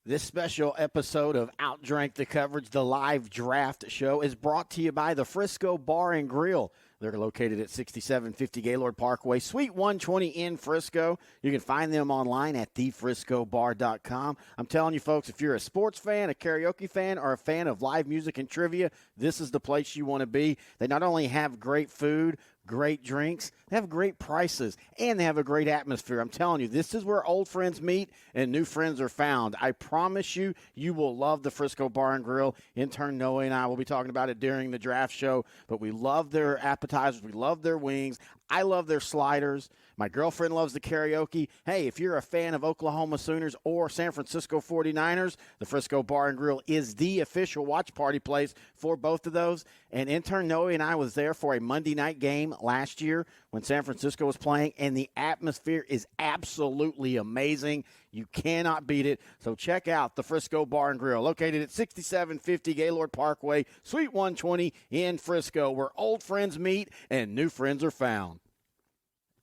This special episode of OutDrank The Coverage, the live draft show, is brought to you by the Frisco Bar and Grill. They're located at 6750 Gaylord Parkway, Suite 120 in Frisco. You can find them online at thefriscobar.com. I'm telling you, folks, if you're a sports fan, a karaoke fan, or a fan of live music and trivia, this is the place you want to be. They not only have great food, great drinks, they have great prices, and they have a great atmosphere. I'm telling you, this is where old friends meet and new friends are found. I promise you, you will love the Frisco Bar and Grill. Intern Noe and I will be talking about it during the draft show, but we love their appetizers. We love their wings. I love their sliders. My girlfriend loves the karaoke. Hey, if you're a fan of Oklahoma Sooners or San Francisco 49ers, the Frisco Bar and Grill is the official watch party place for both of those. And intern Noe and I was there for a Monday night game last year when San Francisco was playing, and the atmosphere is absolutely amazing. You cannot beat it. So check out the Frisco Bar and Grill, located at 6750 Gaylord Parkway, Suite 120 in Frisco, where old friends meet and new friends are found.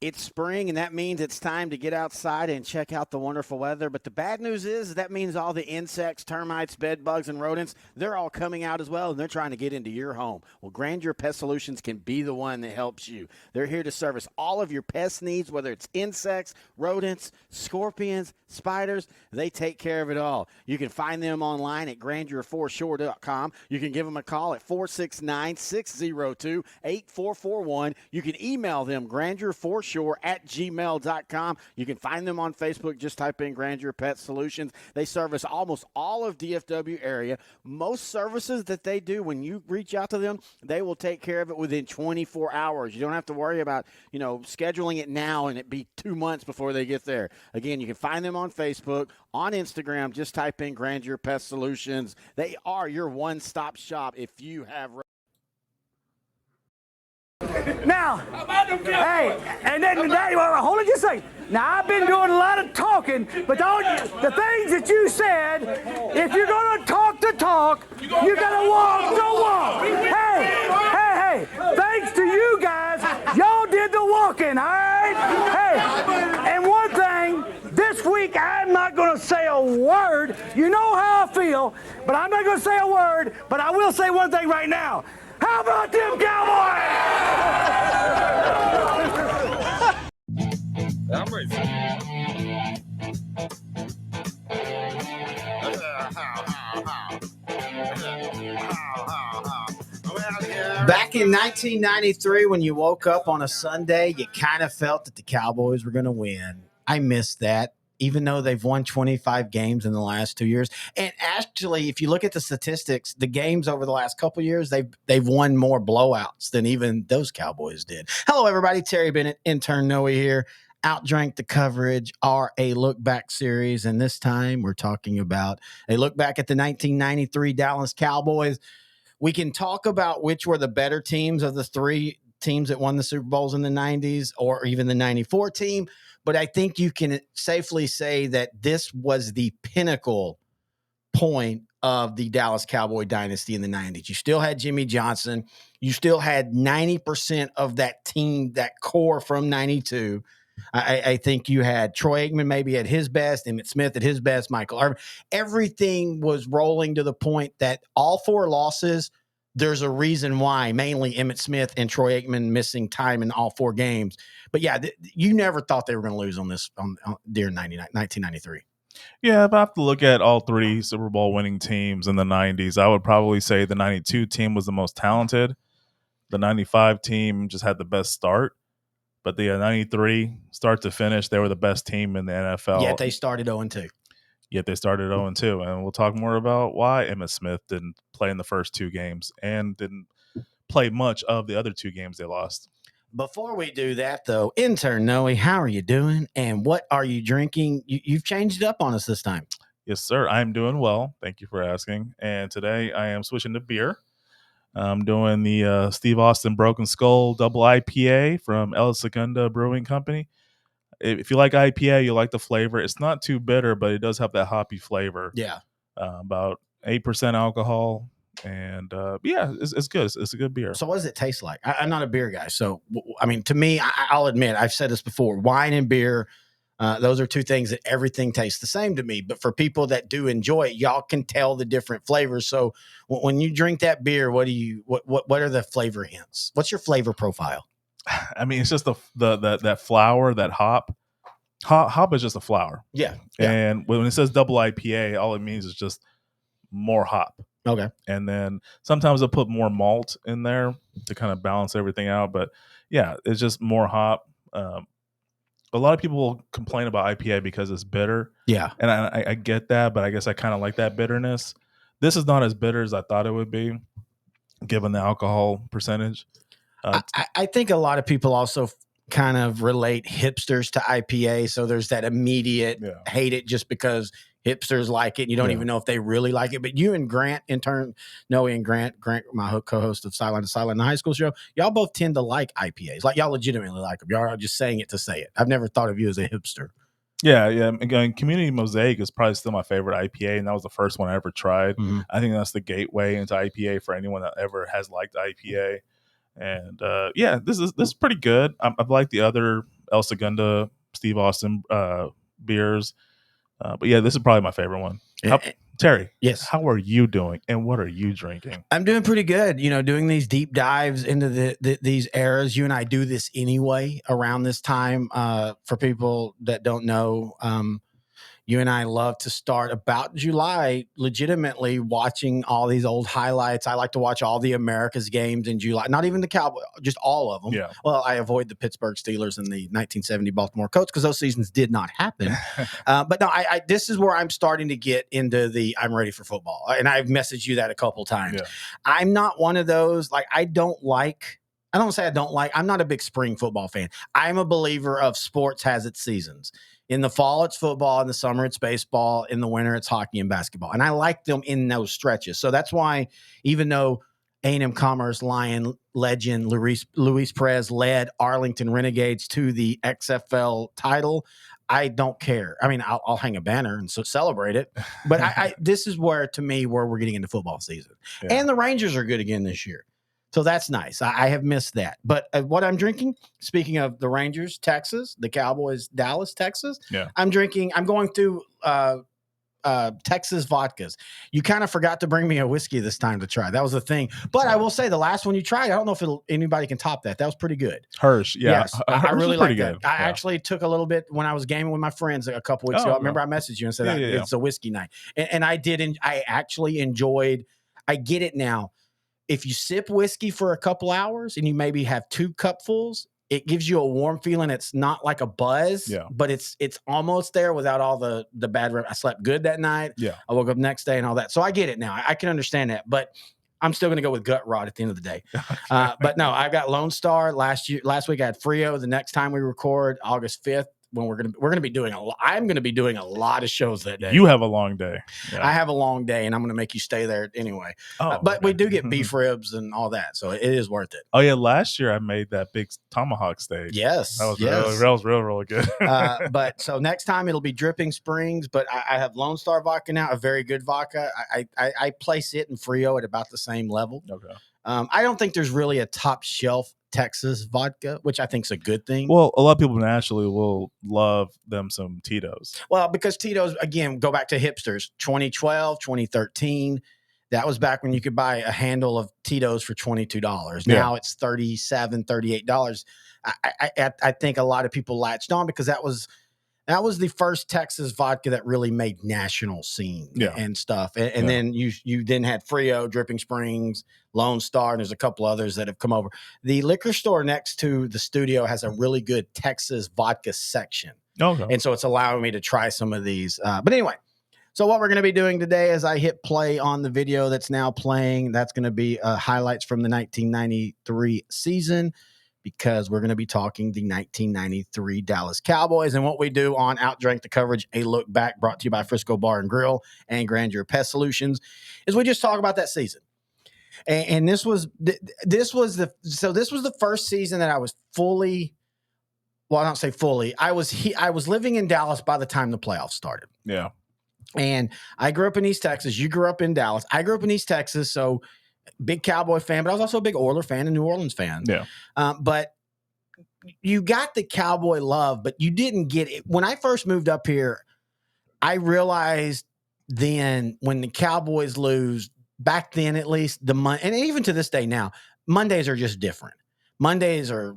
It's spring, and that means it's time to get outside and check out the wonderful weather. But the bad news is that means all the insects, termites, bed bugs, and rodents, they're all coming out as well, and they're trying to get into your home. Well, Grandeur Pest Solutions can be the one that helps you. They're here to service all of your pest needs, whether it's insects, rodents, scorpions, spiders. They take care of it all. You can find them online at grandeur4shore.com. You can give them a call at 469-602-8441. You can email them grandeur4shore@gmail.com. You can find them on Facebook. Just type in Grandeur Pet Solutions. They service almost all of DFW area. Most services that they do, when you reach out to them, they will take care of it within 24 hours. You don't have to worry about, scheduling it now and it be 2 months before they get there. Again, you can find them on Facebook, on Instagram. Just type in Grandeur Pest Solutions. They are your one-stop shop if you have. Now, hey, and then hold it just a second. Now, I've been doing a lot of talking, but the things that you said, if you're going to talk the talk, you got to walk the walk. Hey, thanks to you guys, y'all did the walking, all right? Hey, and one thing, this week I'm not going to say a word. You know how I feel, but I'm not going to say a word, but I will say one thing right now. How about them Cowboys? I'm ready. Back in 1993, when you woke up on a Sunday, you kind of felt that the Cowboys were going to win. I missed that, even though they've won 25 games in the last 2 years. And actually, if you look at the statistics, the games over the last couple of years, they've won more blowouts than even those Cowboys did. Hello, everybody. Terry Bennett, intern Noe here. OutDrank The Coverage, our A Look Back series. And this time we're talking about a look back at the 1993 Dallas Cowboys. We can talk about which were the better teams of the three teams that won the Super Bowls in the 90s or even the 94 team. But I think you can safely say that this was the pinnacle point of the Dallas Cowboy dynasty in the 90s. You still had Jimmy Johnson. You still had 90% of that team, that core from 92. I think you had Troy Aikman maybe at his best, Emmitt Smith at his best, Michael Irvin. Everything was rolling to the point that all four losses, there's a reason why, mainly Emmitt Smith and Troy Aikman missing time in all four games. But yeah, you never thought they were going to lose on this during 1993. Yeah, if I have to look at all three Super Bowl winning teams in the 90s, I would probably say the 92 team was the most talented. The 95 team just had the best start. But the 93, start to finish, they were the best team in the NFL. Yet they started 0-2. Yet they started 0-2. And we'll talk more about why Emmitt Smith didn't play in the first two games and didn't play much of the other two games they lost. Before we do that, though, intern Noe, how are you doing? And what are you drinking? You've changed it up on us this time. Yes, sir. I'm doing well. Thank you for asking. And today I am switching to beer. I'm doing the Steve Austin Broken Skull Double IPA from El Segunda Brewing Company. If you like IPA, you like the flavor. It's not too bitter, but it does have that hoppy flavor. Yeah. About 8% alcohol. And it's good. It's a good beer. So what does it taste like? I'm not a beer guy. So, I mean, to me, I'll admit, I've said this before, wine and beer Those are two things that everything tastes the same to me. But for people that do enjoy it, y'all can tell the different flavors. So when you drink that beer, what are the flavor hints? What's your flavor profile? I mean, it's just that flower, that hop. Hop is just a flower. Yeah. And when it says double IPA, all it means is just more hop. Okay. And then sometimes they'll put more malt in there to kind of balance everything out. But yeah, it's just more hop. A lot of people will complain about IPA because it's bitter. Yeah. And I get that, but I guess I kind of like that bitterness. This is not as bitter as I thought it would be, given the alcohol percentage. I think a lot of people also kind of relate hipsters to IPA. So there's that immediate hate it just because hipsters like it. And you don't even know if they really like it. But you and Grant, Noe and Grant, my co-host of Sideline to Sideline, the high school show, y'all both tend to like IPAs. Like y'all legitimately like them. Y'all are just saying it to say it. I've never thought of you as a hipster. Yeah. Again, Community Mosaic is probably still my favorite IPA, and that was the first one I ever tried. Mm-hmm. I think that's the gateway into IPA for anyone that ever has liked IPA. And this is pretty good. I've liked the other El Segundo, Steve Austin beers, but yeah, this is probably my favorite one. Terry, yes, how are you doing, and what are you drinking? I'm doing pretty good. You know, doing these deep dives into these eras. You and I do this anyway around this time. For people that don't know, you and I love to start about July legitimately watching all these old highlights. I like to watch all the America's games in July, not even the Cowboys, just all of them. Yeah. Well, I avoid the Pittsburgh Steelers and the 1970 Baltimore Colts because those seasons did not happen. But no, I this is where I'm starting to get into the I'm ready for football. And I've messaged you that a couple times. Yeah. I'm not one of those, like, I'm not a big spring football fan. I'm a believer of sports has its seasons. In the fall, it's football. In the summer, it's baseball. In the winter, it's hockey and basketball. And I like them in those stretches. So that's why, even though A&M Commerce Lion legend Luis Perez led Arlington Renegades to the XFL title, I don't care. I mean, I'll hang a banner and so celebrate it. But this is where we're getting into football season. Yeah. And the Rangers are good again this year. So that's nice. I have missed that. But what I'm drinking, speaking of the Rangers, Texas, the Cowboys, Dallas, Texas, I'm going through Texas vodkas. You kind of forgot to bring me a whiskey this time to try. That was the thing. But I will say the last one you tried, I don't know if anybody can top that. That was pretty good. Hirsch, yeah. Yes, I really like that. Good. I actually took a little bit when I was gaming with my friends a couple weeks ago. I remember I messaged you and said it's a whiskey night. And I did. I actually enjoyed, I get it now. If you sip whiskey for a couple hours and you maybe have 2 cupfuls, it gives you a warm feeling. It's not like a buzz, but it's almost there without all the bad. I slept good that night. Yeah, I woke up next day and all that. So I get it now. I can understand that, but I'm still going to go with gut rot at the end of the day. But no, I got Lone Star last week. I had Frio. The next time we record, August 5th. When we're gonna be doing I'm gonna be doing a lot of shows that day. You have a long day. Yeah. I have a long day, and I'm gonna make you stay there anyway. But we do get beef ribs and all that, so it is worth it. Oh yeah, last year I made that big tomahawk steak. Yes, that was really good. But so next time it'll be Dripping Springs, but I have Lone Star vodka now, a very good vodka. I place it and Frio at about the same level. Okay. I don't think there's really a top shelf Texas vodka, which I think is a good thing. Well, a lot of people naturally will love them some Tito's. Well, because Tito's, again, go back to hipsters, 2012, 2013. That was back when you could buy a handle of Tito's for $22. Now it's $37, $38. I think a lot of people latched on because that was the first Texas vodka that really made national scene and stuff. And then you then had Frio, Dripping Springs, Lone Star, and there's a couple others that have come over. The liquor store next to the studio has a really good Texas vodka section. Okay. And so it's allowing me to try some of these. But anyway, so what we're going to be doing today is I hit play on the video that's now playing. That's going to be highlights from the 1993 season, because we're going to be talking the 1993 Dallas Cowboys. And what we do on OutDrank The Coverage, A Look Back, brought to you by Frisco Bar and Grill and Grandeur Pest Solutions, is we just talk about that season. And this was the first season that I was fully, well, I don't say fully. I was living in Dallas by the time the playoffs started. Yeah. And I grew up in East Texas. You grew up in Dallas. I grew up in East Texas, so big Cowboy fan, but I was also a big Oilers fan and New Orleans fan. Yeah. But you got the Cowboy love, but you didn't get it. When I first moved up here, I realized then when the Cowboys lose, back then at least, and even to this day now, Mondays are just different. Mondays are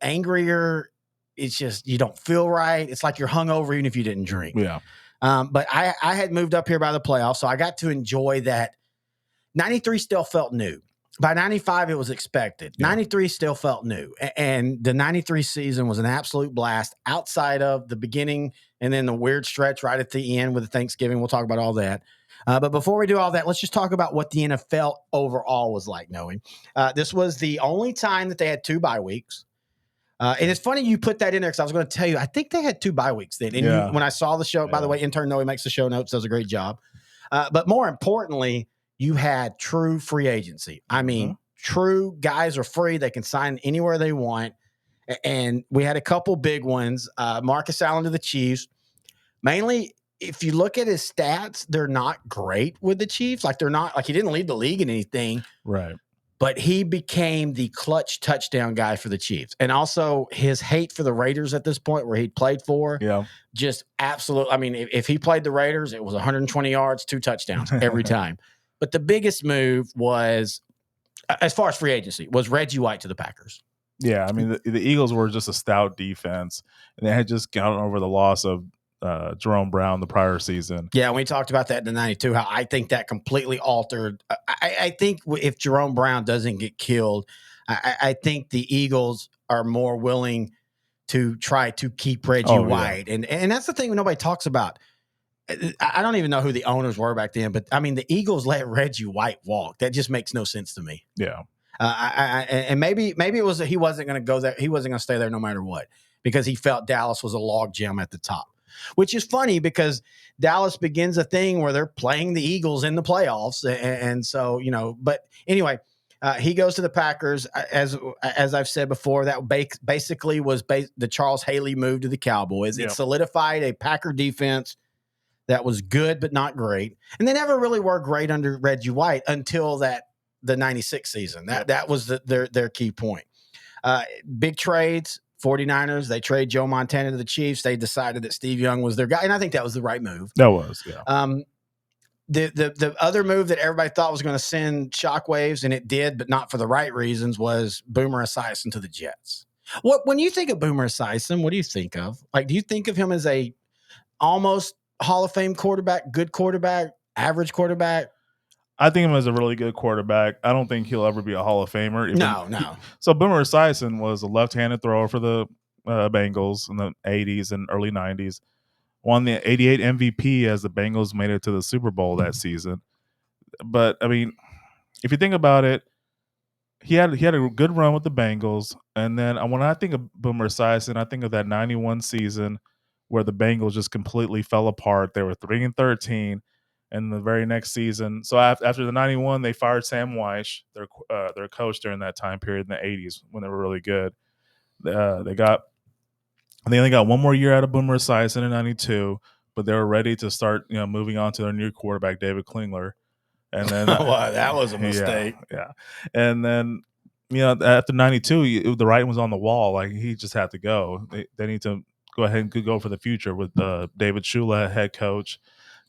angrier. It's just you don't feel right. It's like you're hungover even if you didn't drink. Yeah. But I had moved up here by the playoffs, so I got to enjoy that. 93 still felt new. By 95, it was expected. Yeah. 93 still felt new. And the 93 season was an absolute blast outside of the beginning and then the weird stretch right at the end with the Thanksgiving. We'll talk about all that. But before we do all that, let's just talk about what the NFL overall was like, knowing. This was the only time that they had 2 bye weeks. And it's funny you put that in there because I was going to tell you, I think they had 2 bye weeks then. And when I saw the show, by the way, intern Noe makes the show notes, does a great job. But more importantly, you had true free agency. I mean, true guys are free. They can sign anywhere they want. And we had a couple big ones. Marcus Allen to the Chiefs. Mainly, if you look at his stats, they're not great with the Chiefs. Like they're not, like he didn't lead the league in anything. Right. But he became the clutch touchdown guy for the Chiefs. And also his hate for the Raiders at this point where he played for, just absolute. I mean, if he played the Raiders, it was 120 yards, 2 touchdowns every time. But the biggest move was, as far as free agency, was Reggie White to the Packers. Yeah, I mean, the Eagles were just a stout defense, and they had just gotten over the loss of Jerome Brown the prior season. Yeah, we talked about that in the 92, how I think that completely altered. I think if Jerome Brown doesn't get killed, I think the Eagles are more willing to try to keep Reggie White. And that's the thing nobody talks about. I don't even know who the owners were back then, but I mean, the Eagles let Reggie White walk. That just makes no sense to me. Yeah. And maybe it was that he wasn't going to go there. He wasn't going to stay there no matter what, because he felt Dallas was a log jam at the top, which is funny because Dallas begins a thing where they're playing the Eagles in the playoffs. And so, but anyway, he goes to the Packers. As I've said before, that basically was the Charles Haley move to the Cowboys. It solidified a Packer defense that was good but not great, and they never really were great under Reggie White until the 96 season. That was their key point. Big trades, 49ers, they trade Joe Montana to the Chiefs. They decided that Steve Young was their guy, and I think that was the right move. That was, The other move that everybody thought was going to send shockwaves, and it did, but not for the right reasons, was Boomer Esiason to the Jets. When you think of Boomer Esiason, what do you think of? Like, do you think of him as a almost Hall of Fame quarterback, good quarterback, average quarterback? I think him as a really good quarterback. I don't think he'll ever be a Hall of Famer. No. So Boomer Esiason was a left-handed thrower for the Bengals in the 80s and early 90s. Won the 88 MVP as the Bengals made it to the Super Bowl that season. But, I mean, if you think about it, he had a good run with the Bengals. And then when I think of Boomer Esiason, I think of that 91 season where the Bengals just completely fell apart. They were 3-13 in the very next season. So after the 91, they fired Sam Weish, their coach during that time period in the 80s when they were really good. They only got one more year out of Boomer Esiason in 92, but they were ready to start moving on to their new quarterback, David Klingler. And then wow, that was a mistake. Yeah. And then after 92, the writing was on the wall. Like, he just had to go. They need to go ahead and go for the future with David Shula, head coach,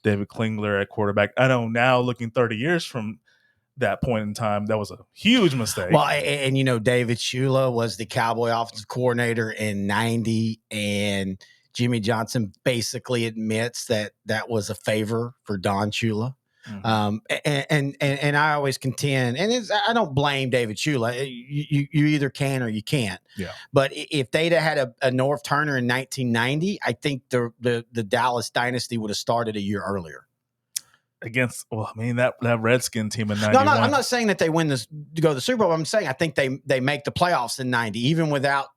David Klingler at quarterback. I know now, looking 30 years from that point in time, that was a huge mistake. Well, and David Shula was the Cowboy offensive coordinator in 90, and Jimmy Johnson basically admits that was a favor for Don Shula. Mm-hmm. And I always contend, and I don't blame David Shula. You either can or you can't. Yeah. But if they'd have had a Norv Turner in 1990, I think the Dallas dynasty would have started a year earlier. That Redskin team in 91. No, I'm not saying that they win this to go to the Super Bowl. I'm saying I think they make the playoffs in 90, even without,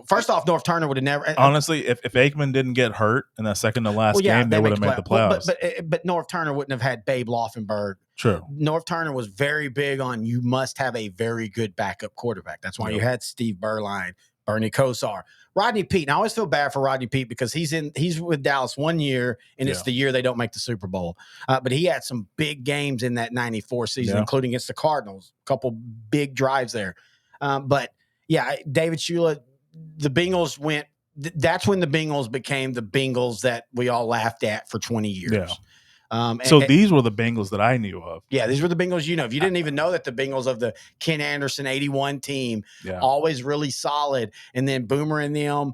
first off, Norv Turner would have never. Honestly, if Aikman didn't get hurt in that second to last game, they would have made the playoffs. But Norv Turner wouldn't have had Babe Laufenberg. True. Norv Turner was very big on you must have a very good backup quarterback. That's why you had Steve Berline, Bernie Kosar. Rodney Peete. And I always feel bad for Rodney Peete because he's with Dallas 1 year, and it's the year they don't make the Super Bowl. But he had some big games in that 94 season, including against the Cardinals. A couple big drives there. But David Shula, the Bengals went. That's when the Bengals became the Bengals that we all laughed at for 20 years. Yeah. So these were the Bengals that I knew of. Yeah, these were the Bengals. If you didn't even know that the Bengals of the Ken Anderson 81 team, always really solid, and then Boomer and them,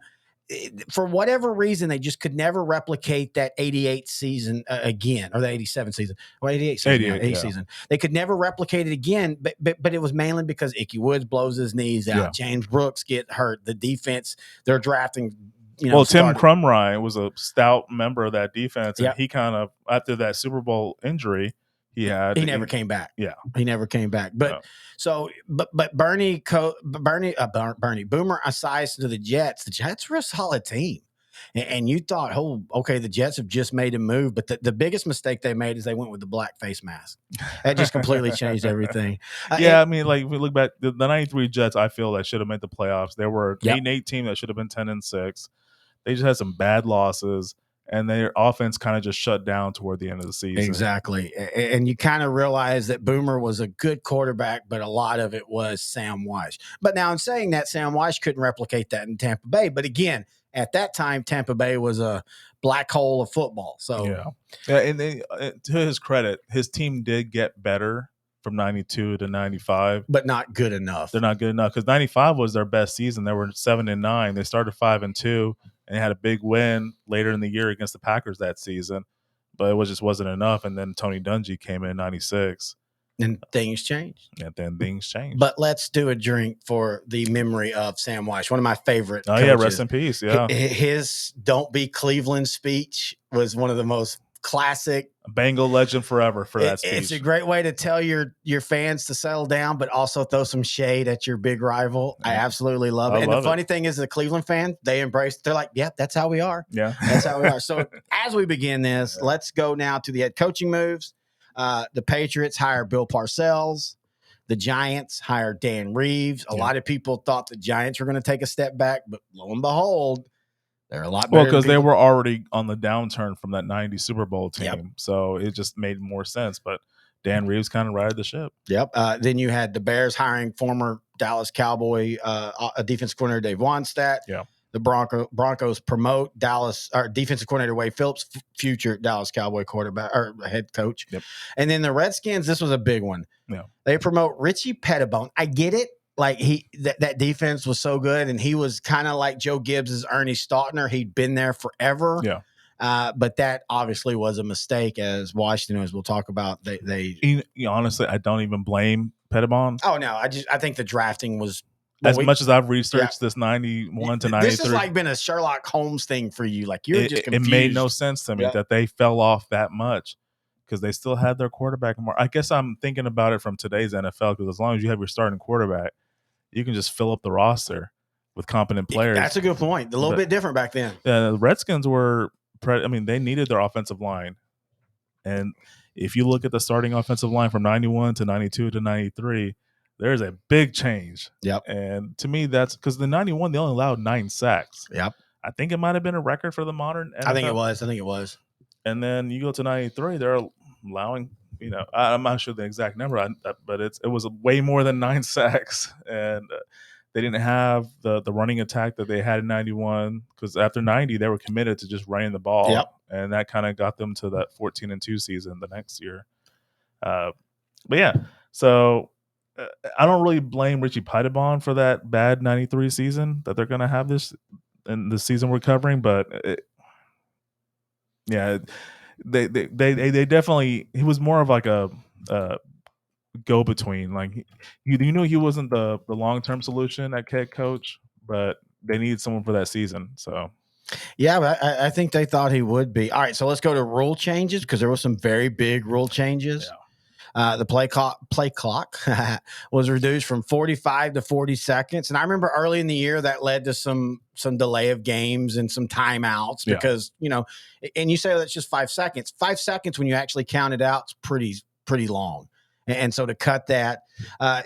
for whatever reason, they just could never replicate that 88 season again, or the 87 season, or 88 season, 88 season. They could never replicate it again, but it was mainly because Ickey Woods blows his knees out. Yeah. James Brooks get hurt. The defense, they're drafting. Tim Crumrye was a stout member of that defense, and he kind of, after that Super Bowl injury he never came back. Yeah, he never came back. But but Boomer aside to the Jets were a solid team. And you thought, okay, the Jets have just made a move. But the biggest mistake they made is they went with the black face mask. That just completely changed everything. I mean, like, if we look back, the 93 Jets, I feel that should have made the playoffs. They were 8-8 team that should have been 10-6. They just had some bad losses, and their offense kind of just shut down toward the end of the season. Exactly. And you kind of realize that Boomer was a good quarterback, but a lot of it was Sam Weish. But now in saying that, Sam Weish couldn't replicate that in Tampa Bay. But again, at that time, Tampa Bay was a black hole of football. So and to his credit, his team did get better from 92 to 95, but not good enough. They're not good enough because 95 was their best season. They were 7-9. They started 5-2, and they had a big win later in the year against the Packers that season, but it just wasn't enough. And then Tony Dungy came in 96. And things changed. And then things changed. But let's do a drink for the memory of Sam Weish, one of my favorite coaches. Yeah, rest in peace. Yeah. His "Don't Be Cleveland" speech was one of the most classic. Bengal legend forever for that speech. It's a great way to tell your fans to settle down, but also throw some shade at your big rival. I absolutely love it. And the funny thing is, the Cleveland fan, they're like, yep, that's how we are. Yeah. That's how we are. So as we begin this, let's go now to the head coaching moves. The Patriots hire Bill Parcells. The Giants hired Dan Reeves. A lot of people thought the Giants were going to take a step back, but lo and behold, they're a lot better. Well, because they were already on the downturn from that 90 Super Bowl team. So it just made more sense. But Dan Reeves kind of righted the ship. Yep. Then you had the Bears hiring former Dallas Cowboy defensive coordinator Dave Wannstedt. Yeah. The Broncos promote defensive coordinator Wade Phillips, future Dallas Cowboy quarterback or head coach. Yep. And then the Redskins, this was a big one. Yeah. They promote Richie Pettibone. I get it. Like that defense was so good, and he was kind of like Joe Gibbs' Ernie Stautner. He'd been there forever. Yeah. But that obviously was a mistake, as Washington, as we'll talk about. They honestly, I don't even blame Pettibone. Oh no, I think the drafting was. Much as I've researched this 91 to 93. This has like been a Sherlock Holmes thing for you. Like you're just confused. It made no sense to me that they fell off that much because they still had their quarterback more. I guess I'm thinking about it from today's NFL because as long as you have your starting quarterback, you can just fill up the roster with competent players. That's a good point. A little bit different back then. The Redskins were they needed their offensive line. And if you look at the starting offensive line from 91 to 92 to 93, there's a big change. Yep. And to me, that's because the 91, they only allowed 9 sacks. Yep. I think it might have been a record for the modern NFL. I think it was. And then you go to 93, they're allowing, I'm not sure the exact number, but it was way more than 9 sacks. And they didn't have the running attack that they had in 91 because after 90, they were committed to just running the ball. Yep. And that kind of got them to that 14-2 season the next year. But yeah, so I don't really blame Richie Pettibone for that bad 93 season that they're going to have this in the season we're covering. But they definitely, he was more of like a go between. Like you knew he wasn't the long-term solution at head coach, but they needed someone for that season. So. Yeah, but I think they thought he would be. All right, so let's go to rule changes because there were some very big rule changes. Yeah. The play clock was reduced from 45 to 40 seconds. And I remember early in the year that led to some delay of games and some timeouts because, and you say that's just 5 seconds. 5 seconds when you actually count it out is pretty long. And so to cut that,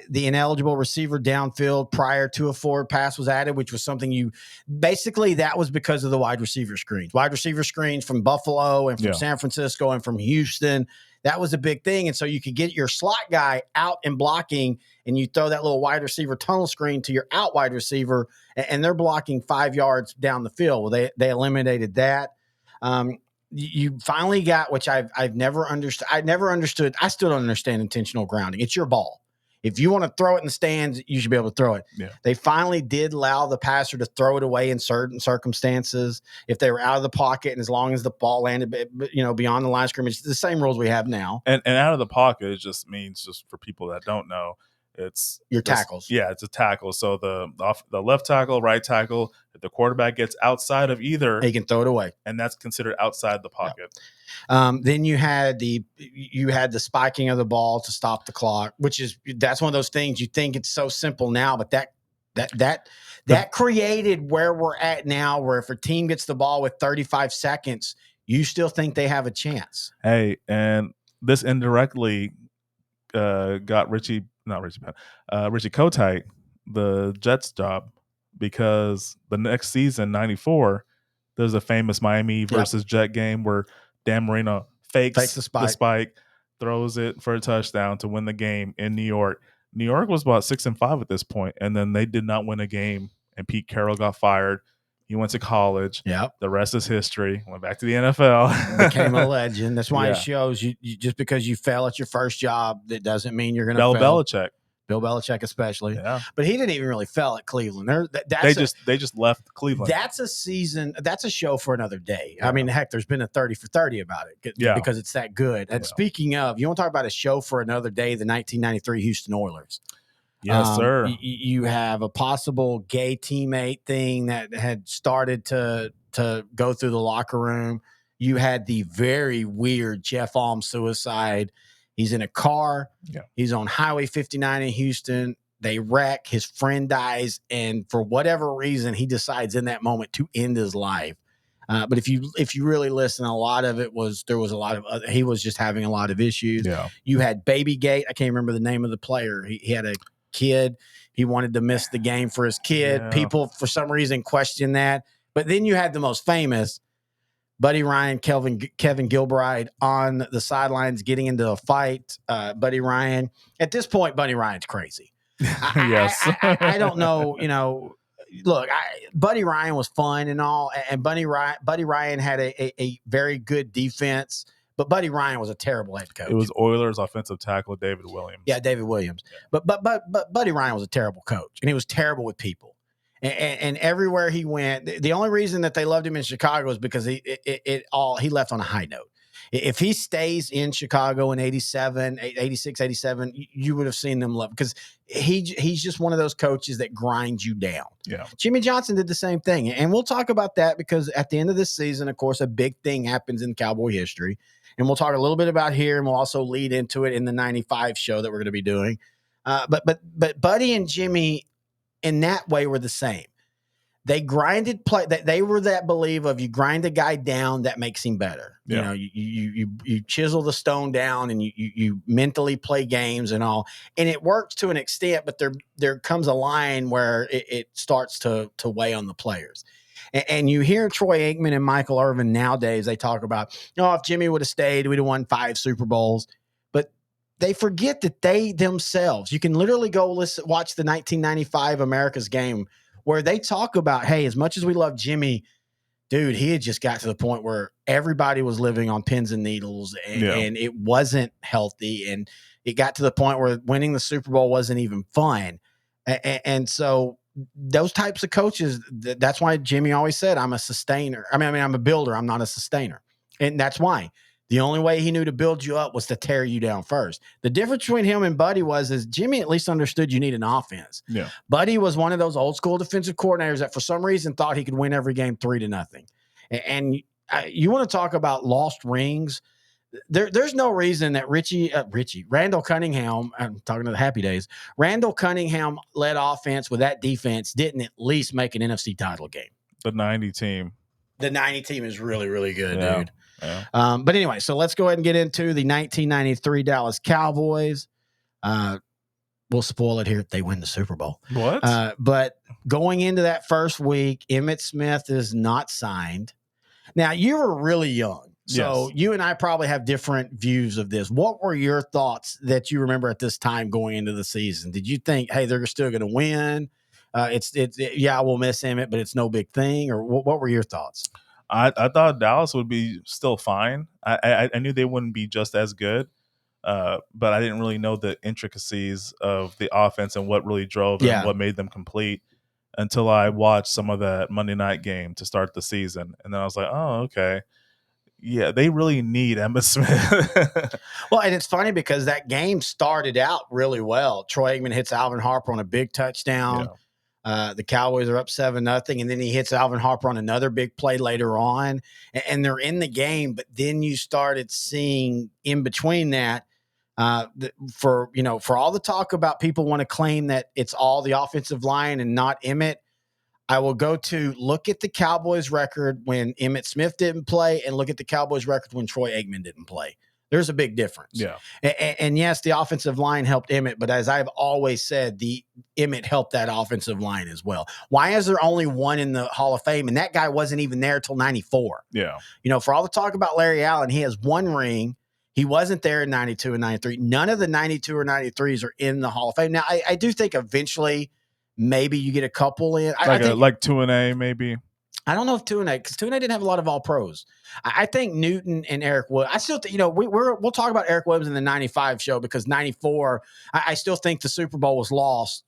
the ineligible receiver downfield prior to a forward pass was added, which was something that was because of the wide receiver screens. Wide receiver screens from Buffalo and from San Francisco and from Houston. That was a big thing. And so you could get your slot guy out and blocking, and you throw that little wide receiver tunnel screen to your out wide receiver, and they're blocking 5 yards down the field. Well, they eliminated that. You finally got, which I've never understood. I never understood. I still don't understand intentional grounding. It's your ball. If you want to throw it in the stands, you should be able to throw it. Yeah. They finally did allow the passer to throw it away in certain circumstances if they were out of the pocket, and as long as the ball landed, beyond the line of scrimmage. The same rules we have now. And out of the pocket, it just means, just for people that don't know, it's your tackles. Yeah, it's a tackle. So the left tackle, right tackle, if the quarterback gets outside of either, he can throw it away, and that's considered outside the pocket. Then you had the spiking of the ball to stop the clock, that's one of those things you think it's so simple now, but that created where we're at now, where if a team gets the ball with 35 seconds, you still think they have a chance. Hey, and this indirectly got Richie Kotite the Jets job, because the next season, 94, there's a famous Miami versus Jet game where Dan Marino fakes the spike, throws it for a touchdown to win the game in New York. New York was about 6-5 at this point, and then they did not win a game, and Pete Carroll got fired. He went to college. Yep. The rest is history. Went back to the NFL. Became a legend. That's why it shows you just because you fail at your first job, that doesn't mean you're going to fail. Bill Belichick especially. Yeah. But he didn't even really fail at Cleveland. They just left Cleveland. That's a season. That's a show for another day. Yeah. I mean, heck, there's been a 30 for 30 about it because it's that good. And speaking of, you want to talk about a show for another day, the 1993 Houston Oilers. Yes, sir. You have a possible gay teammate thing that had started to go through the locker room. You had the very weird Jeff Alm suicide. He's in a car. Yeah. He's on Highway 59 in Houston. They wreck. His friend dies, and for whatever reason, he decides in that moment to end his life. But if you really listen, a lot of it was he was just having a lot of issues. Yeah. You had Babygate. I can't remember the name of the player. He had a kid. He wanted to miss the game for his kid. Yeah. People, for some reason, questioned that. But then you had the most famous, Buddy Ryan, Kevin Gilbride on the sidelines getting into a fight. Buddy Ryan. At this point, Buddy Ryan's crazy. Yes. I don't know, look, Buddy Ryan was fun and all, and Buddy Ryan had a very good defense, but Buddy Ryan was a terrible head coach. It was Oilers offensive tackle David Williams. Yeah, David Williams. Yeah. But Buddy Ryan was a terrible coach, and he was terrible with people. And everywhere he went, the only reason that they loved him in Chicago is because he left on a high note. If he stays in Chicago in 87, 86, 87, you would have seen them love, because he's just one of those coaches that grinds you down. Yeah. Jimmy Johnson did the same thing. And we'll talk about that, because at the end of this season, of course, a big thing happens in Cowboy history. And we'll talk a little bit about here, and we'll also lead into it in the 95 show that we're going to be doing. But Buddy and Jimmy, in that way, were the same. They grinded play. They were that belief of, you grind a guy down, that makes him better. Yeah. You chisel the stone down, and you mentally play games and all, and it works to an extent. But there comes a line where it starts to weigh on the players. And you hear Troy Aikman and Michael Irvin nowadays. They talk about, if Jimmy would have stayed, we'd have won 5 Super Bowls. They forget that they themselves, you can literally go watch the 1995 America's Game, where they talk about, hey, as much as we love Jimmy, dude, he had just got to the point where everybody was living on pins and needles, and it wasn't healthy. And it got to the point where winning the Super Bowl wasn't even fun. And so those types of coaches, that's why Jimmy always said, I'm a sustainer. I mean, I'm a builder. I'm not a sustainer. And that's why. The only way he knew to build you up was to tear you down first. The difference between him and Buddy is Jimmy at least understood you need an offense. Yeah. Buddy was one of those old school defensive coordinators that for some reason thought he could win every game 3-0. And you want to talk about lost rings? There's no reason that Randall Cunningham, I'm talking to the happy days, Randall Cunningham led offense with that defense didn't at least make an NFC title game. The 90 team. The 90 team is really, really good, dude. Yeah. But anyway, so let's go ahead and get into the 1993 Dallas Cowboys. We'll spoil it here. They win the Super Bowl. What? But going into that first week, Emmitt Smith is not signed. Now, you were really young, so Yes. you and I probably have different views of this. What were your thoughts that you remember at this time going into the season? Did you think, hey, they're still going to win? Yeah, we'll miss Emmitt, but it's no big thing. Or what were your thoughts? I thought Dallas would be still fine. I knew they wouldn't be just as good. But I didn't really know the intricacies of the offense and what really drove them, what made them complete, until I watched some of that Monday night game to start the season. And then I was like, oh, okay. Yeah, they really need Emmitt Smith. Well, and it's funny because that game started out really well. Troy Aikman hits Alvin Harper on a big touchdown. Yeah. The Cowboys are up 7-0, and then he hits Alvin Harper on another big play later on, and they're in the game. But then you started seeing in between that, for all the talk about people want to claim that it's all the offensive line and not Emmitt, I will go to look at the Cowboys record when Emmitt Smith didn't play and look at the Cowboys record when Troy Aikman didn't play. There's a big difference. Yeah. And yes, the offensive line helped Emmitt, but as I've always said, the Emmitt helped that offensive line as well. Why is there only one in the Hall of Fame? And that guy wasn't even there till 94. Yeah. For all the talk about Larry Allen, he has one ring. He wasn't there in 92 and 93. None of the 92 or 93s are in the Hall of Fame. Now, I do think eventually maybe you get a couple in. I think, like 2A maybe. I don't know if 2A, because 2A didn't have a lot of all-pros. I think Newton and Eric Williams. I still think, we'll talk about Eric Williams in the 95 show, because 94, I still think the Super Bowl was lost,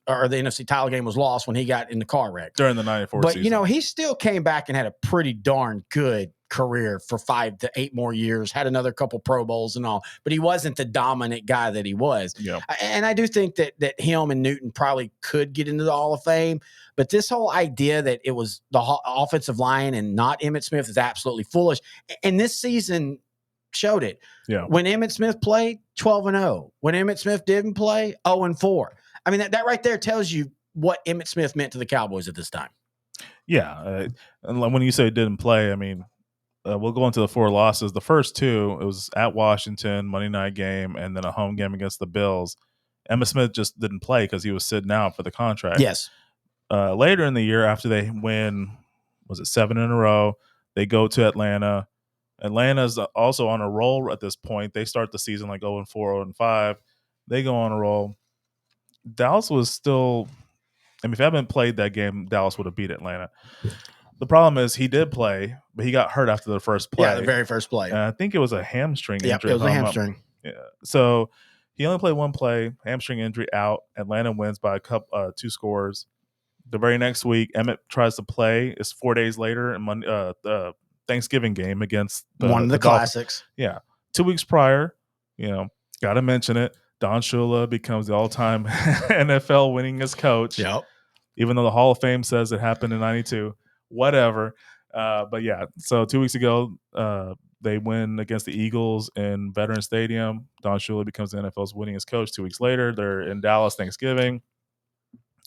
or the NFC title game was lost when he got in the car wreck. During the 94 but, season. He still came back and had a pretty darn good career for 5 to 8 more years, had another couple Pro Bowls and all, but he wasn't the dominant guy that he was. Yeah. And I do think that him and Newton probably could get into the Hall of Fame, but this whole idea that it was the offensive line and not Emmitt Smith is absolutely foolish. And this season showed it. Yeah. When Emmitt Smith played, 12-0. When Emmitt Smith didn't play, 0-4. I mean, that right there tells you what Emmitt Smith meant to the Cowboys at this time. Yeah. And when you say didn't play, I mean, we'll go into the 4 losses. The first 2, it was at Washington, Monday night game, and then a home game against the Bills. Emmitt Smith just didn't play because he was sitting out for the contract. Yes. Later in the year, after they win, was it 7 in a row, they go to Atlanta. Atlanta's also on a roll at this point. They start the season like 0-4, 0-5. They go on a roll. Dallas was still – I mean, if I hadn't played that game, Dallas would have beat Atlanta. The problem is he did play, but he got hurt after the first play. Yeah, the very first play. I think it was a hamstring injury. Yeah, it was a hamstring. Yeah. So he only played one play, hamstring injury out. Atlanta wins by 2 scores. The very next week, Emmitt tries to play. It's 4 days later, and the Thanksgiving game against one of the classics. Yeah. 2 weeks prior, got to mention it, Don Shula becomes the all-time NFL winningest coach. Yep. Even though the Hall of Fame says it happened in 92. Whatever. But yeah, so 2 weeks ago, they win against the Eagles in Veterans Stadium. Don Shula becomes the NFL's winningest coach. 2 weeks later, they're in Dallas Thanksgiving.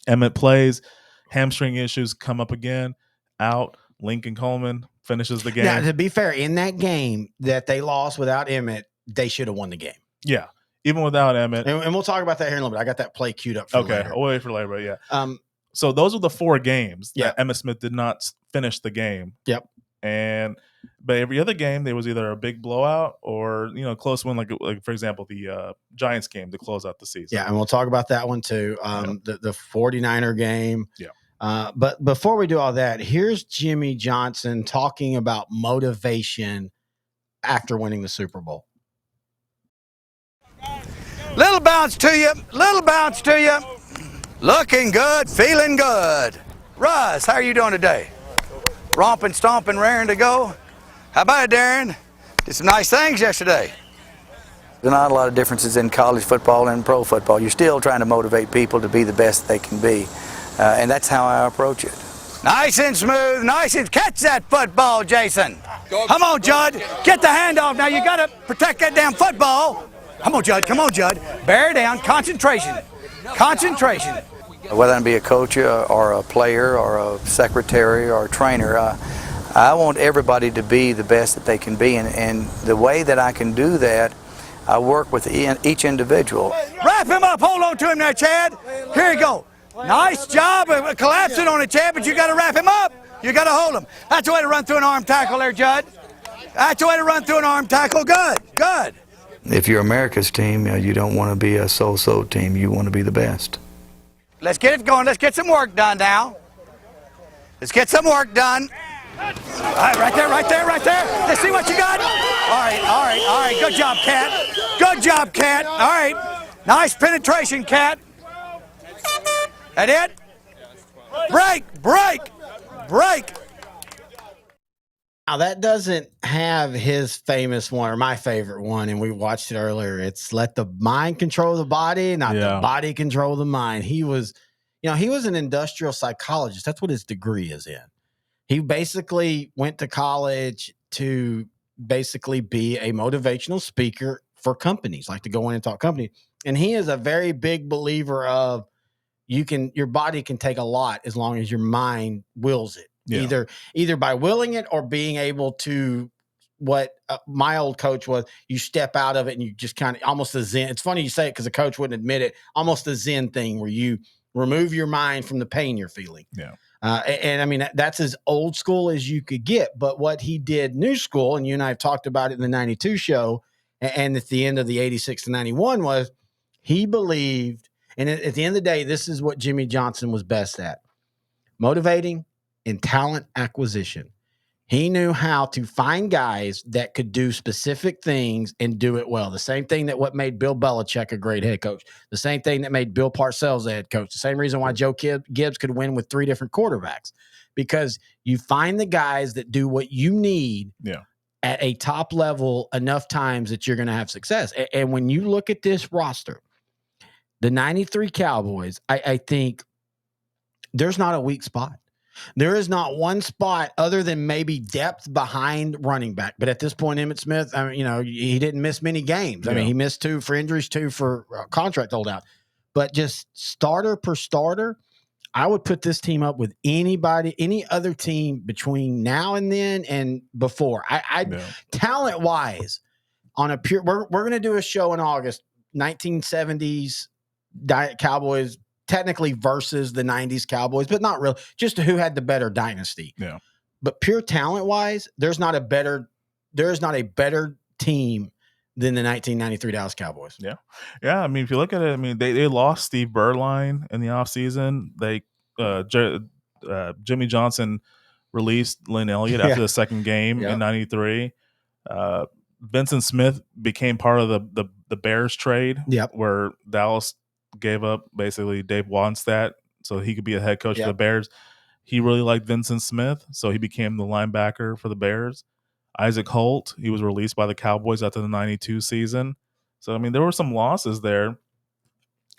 Emmitt plays. Hamstring issues come up again. Out. Lincoln Coleman finishes the game. Now, to be fair, in that game that they lost without Emmitt, they should have won the game. Yeah, even without Emmitt. And we'll talk about that here in a little bit. I got that play queued up for later. Okay, we'll wait for later, but yeah. So those are the 4 games that Yeah. Emmitt Smith did not finish the game. Yep. But every other game, there was either a big blowout or close one, like for example, the Giants game to close out the season. Yeah, and we'll talk about that one too. The 49er game. Yeah. But before we do all that, here's Jimmy Johnson talking about motivation after winning the Super Bowl. Little bounce to you. Little bounce to you. Looking good, feeling good. Russ, how are you doing today? Romping, stomping, raring to go. How about it, Darren? Did some nice things yesterday. There's not a lot of differences in college football and pro football. You're still trying to motivate people to be the best they can be. And that's how I approach it. Nice and smooth, nice and catch that football, Jason. Come on, Judd. Get the handoff. Now you got to protect that damn football. Come on, Judd. Come on, Judd. Bear down. Concentration. Concentration. Whether I be a coach or a player or a secretary or a trainer, I want everybody to be the best that they can be. And the way that I can do that, I work with each individual. Wrap him up. Hold on to him there, Chad. Here you go. Nice job of collapsing on it, Chad, but you got to wrap him up. You got to hold him. That's the way to run through an arm tackle there, Judd. That's the way to run through an arm tackle. Good, good. If you're America's team, you don't want to be a so-so team. You want to be the best. Let's get it going. Let's get some work done now. Let's get some work done. All right, right there, right there, right there. Let's see what you got. All right, all right, all right. Good job, Cat. Good job, Cat. All right. Nice penetration, Cat. That it? Break, break, break. Now, that doesn't have his famous one, or my favorite one, and we watched it earlier. It's let the mind control the body, not the body control the mind. He was, he was an industrial psychologist. That's what his degree is in. He basically went to college to basically be a motivational speaker for companies, like to go in and talk companies. And he is a very big believer of your body can take a lot as long as your mind wills it. Yeah. Either by willing it or being able to, what my old coach was, you step out of it and you just kind of almost a Zen. It's funny you say it because the coach wouldn't admit it. Almost a Zen thing where you remove your mind from the pain you're feeling. Yeah. And I mean, that's as old school as you could get. But what he did new school, and you and I have talked about it in the 92 show and at the end of the 86 to 91 was he believed, and at the end of the day, this is what Jimmy Johnson was best at: motivating and talent acquisition. He knew how to find guys that could do specific things and do it well. The same thing that what made Bill Belichick a great head coach. The same thing that made Bill Parcells a head coach. The same reason why Joe Gibbs could win with 3 different quarterbacks. Because you find the guys that do what you need at a top level enough times that you're going to have success. And when you look at this roster, the 93 Cowboys, I think there's not a weak spot. There is not one spot other than maybe depth behind running back. But at this point, Emmitt Smith, I mean, he didn't miss many games. I mean, he missed 2 for injuries, 2 for contract holdout. But just starter per starter, I would put this team up with any other team between now and then and before. Talent wise, on a pure, we're going to do a show in August, 1970s Cowboys. Technically versus the 90s Cowboys, but not really. Just who had the better dynasty. Yeah. But pure talent wise, there is not a better team than the 1993 Dallas Cowboys. Yeah. Yeah. I mean, if you look at it, I mean, they lost Steve Berline in the offseason. Jimmy Johnson released Lynn Elliott after the second game in 93. Vincent Smith became part of the Bears trade where Dallas gave up basically Dave Wannstedt so he could be a head coach for the Bears. He really liked Vincent Smith, so he became the linebacker for the Bears. Isaac Holt, he was released by the Cowboys after the 92 season. So, I mean, there were some losses there.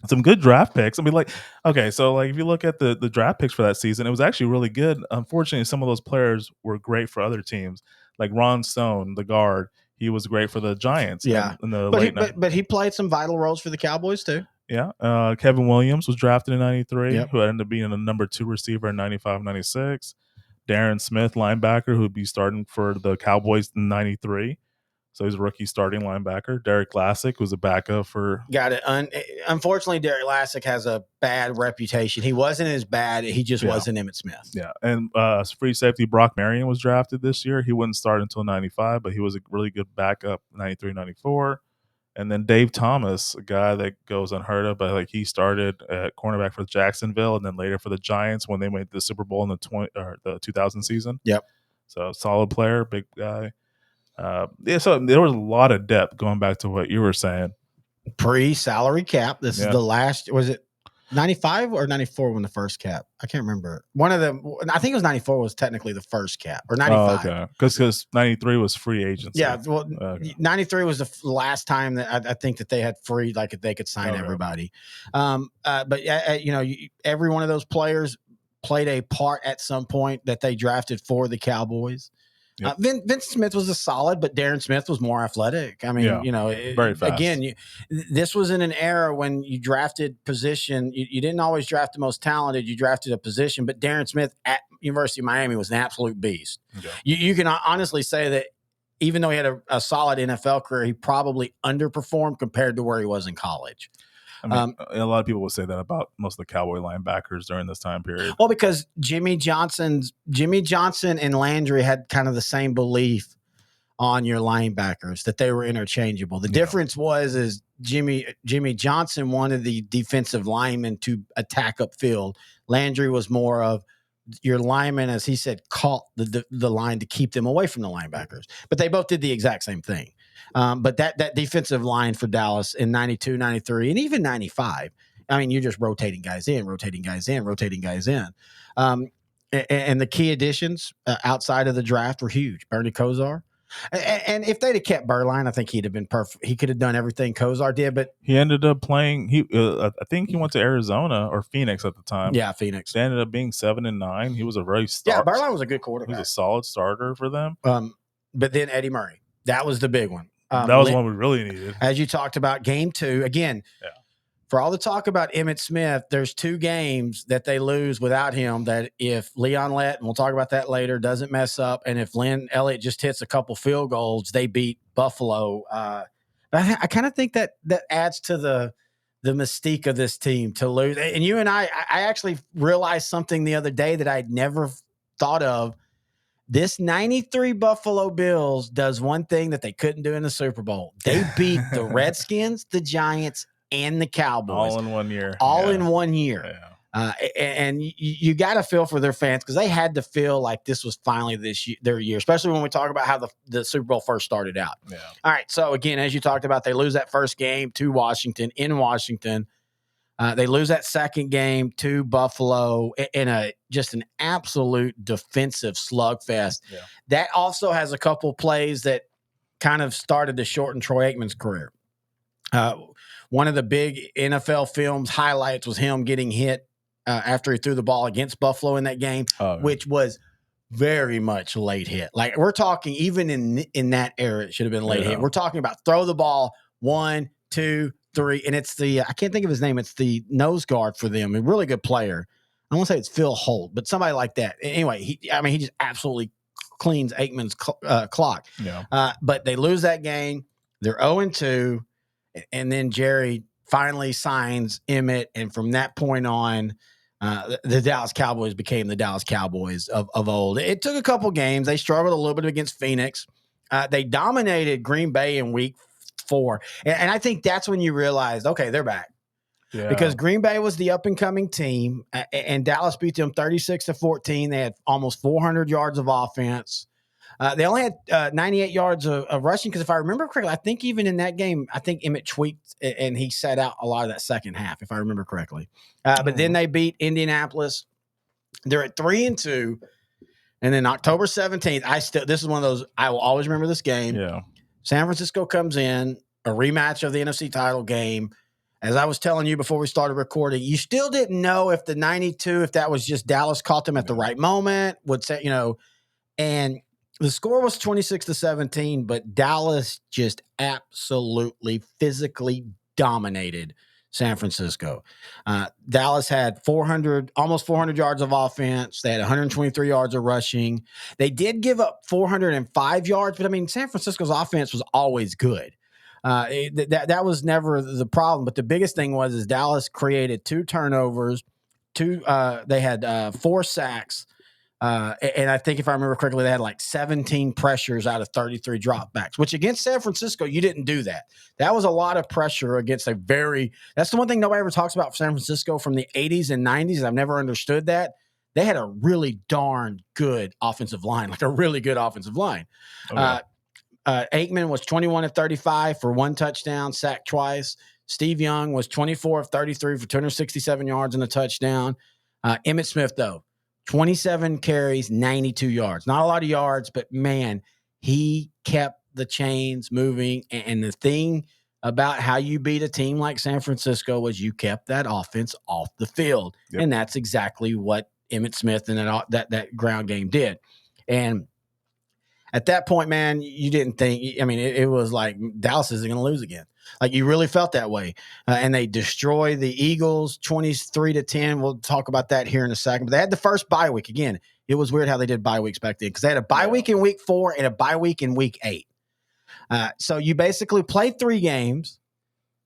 Some good draft picks. I mean, if you look at the draft picks for that season, it was actually really good. Unfortunately, some of those players were great for other teams. Like Ron Stone, the guard, he was great for the Giants. Yeah. But he played some vital roles for the Cowboys too. Yeah. Kevin Williams was drafted in 93, who ended up being a number 2 receiver in 95, 96. Darren Smith, linebacker, who would be starting for the Cowboys in 93. So he's a rookie starting linebacker. Derek Lassick was a backup for. Got it. Unfortunately, Derek Lassick has a bad reputation. He wasn't as bad. He just wasn't Emmitt Smith. Yeah. And free safety Brock Marion was drafted this year. He wouldn't start until 95, but he was a really good backup 93, 94. And then Dave Thomas, a guy that goes unheard of, but he started at cornerback for Jacksonville and then later for the Giants when they made the Super Bowl in the 2000 season. Yep. So solid player, big guy. So there was a lot of depth going back to what you were saying. Pre-salary cap. This is the last. Was it 95 or 94 when the first cap? I can't remember. One of them. I think it was 94 was technically the first cap, or 95. Oh, okay. Because 93 was free agency. Yeah. Well, 93 was the last time that I think that they had free, like they could sign everybody. But every one of those players played a part at some point that they drafted for the Cowboys. Yep. Vince Smith was a solid, but Darren Smith was more athletic. I mean, very fast. Again, this was in an era when you drafted position. You didn't always draft the most talented. You drafted a position, but Darren Smith at University of Miami was an absolute beast. Okay. You can honestly say that even though he had a solid NFL career, he probably underperformed compared to where he was in college. I mean, a lot of people will say that about most of the Cowboy linebackers during this time period. Well, because Jimmy Johnson and Landry had kind of the same belief on your linebackers, that they were interchangeable. The difference is Jimmy Johnson wanted the defensive lineman to attack upfield. Landry was more of your lineman, as he said, caught the line to keep them away from the linebackers. But they both did the exact same thing. But that defensive line for Dallas in 92, 93, and even 95, I mean, you're just rotating guys in. And the key additions outside of the draft were huge. Bernie Kosar. And if they'd have kept Berline, I think he'd have been perfect. He could have done everything Kosar did, but he ended up playing. I think he went to Arizona or Phoenix at the time. Yeah, Phoenix. They ended up being 7-9. He was a very Berline was a good quarterback. He was a solid starter for them. But then Eddie Murray, that was the big one. That was one we really needed. As you talked about, game 2 again. Yeah. For all the talk about Emmitt Smith, there's 2 games that they lose without him that if Leon Lett, and we'll talk about that later, doesn't mess up, and if Lynn Elliott just hits a couple field goals, they beat Buffalo. I kind of think that adds to the mystique of this team to lose. And you and I actually realized something the other day that I'd never thought of. This 93 Buffalo Bills does one thing that they couldn't do in the Super Bowl. They beat the Redskins, the Giants, and the Cowboys all in 1 year. In 1 year. Yeah. And you got to feel for their fans because they had to feel like this was finally their year, especially when we talk about how the Super Bowl first started out. Yeah. All right. So again, as you talked about, they lose that first game to Washington in Washington. They lose that second game to Buffalo in just an absolute defensive slugfest. Yeah. That also has a couple plays that kind of started to shorten Troy Aikman's career. One of the big NFL films highlights was him getting hit after he threw the ball against Buffalo in that game, which was very much late hit. Like we're talking, even in that era, it should have been late hit. We're talking about throw the ball 1, 2, 3, and it's I can't think of his name. It's the nose guard for them, a really good player. I won't say it's Phil Holt, but somebody like that. Anyway, he just absolutely cleans Aikman's clock. Yeah. But they lose that game. They're 0-2. And then Jerry finally signs Emmitt, and from that point on, the Dallas Cowboys became the Dallas Cowboys of old. It took a couple games. They struggled a little bit against Phoenix. They dominated Green Bay in week 4. And I think that's when you realized, okay, they're back. Yeah. Because Green Bay was the up-and-coming team, and Dallas beat them 36-14. They had almost 400 yards of offense. They only had 98 yards of rushing because if I remember correctly, I think even in that game, I think Emmitt tweaked and he sat out a lot of that second half, if I remember correctly. But then they beat Indianapolis. They're at 3-2. And then October 17th, this is one of those, I will always remember this game. Yeah. San Francisco comes in, a rematch of the NFC title game. As I was telling you before we started recording, you still didn't know if the 92, if that was just Dallas caught them at the right moment, and the score was 26-17, but Dallas just absolutely physically dominated San Francisco. Dallas had almost 400 yards of offense. They had 123 yards of rushing. They did give up 405 yards, but I mean, San Francisco's offense was always good. That was never the problem. But the biggest thing was Dallas created 2 turnovers. They had 4 sacks. And I think if I remember correctly, they had like 17 pressures out of 33 dropbacks, which against San Francisco, you didn't do that. That was a lot of pressure against that's the one thing nobody ever talks about for San Francisco from the 80s and 90s. I've never understood that. They had a really darn good offensive line, like a really good offensive line. Okay. Aikman was 21-35 for 1 touchdown, sacked twice. Steve Young was 24-33 for 267 yards and a touchdown. Emmitt Smith, though, 27 carries, 92 yards. Not a lot of yards, but man, he kept the chains moving. And the thing about how you beat a team like San Francisco was you kept that offense off the field. Yep. And that's exactly what Emmitt Smith and that ground game did. And at that point, man, you didn't think – I mean, it was like Dallas isn't going to lose again. Like you really felt that way. And they destroy the Eagles 23-10. We'll talk about that here in a second. But they had the first bye week. Again, it was weird how they did bye weeks back then because they had a bye week in week 4 and a bye week in week 8. So you basically played 3 games.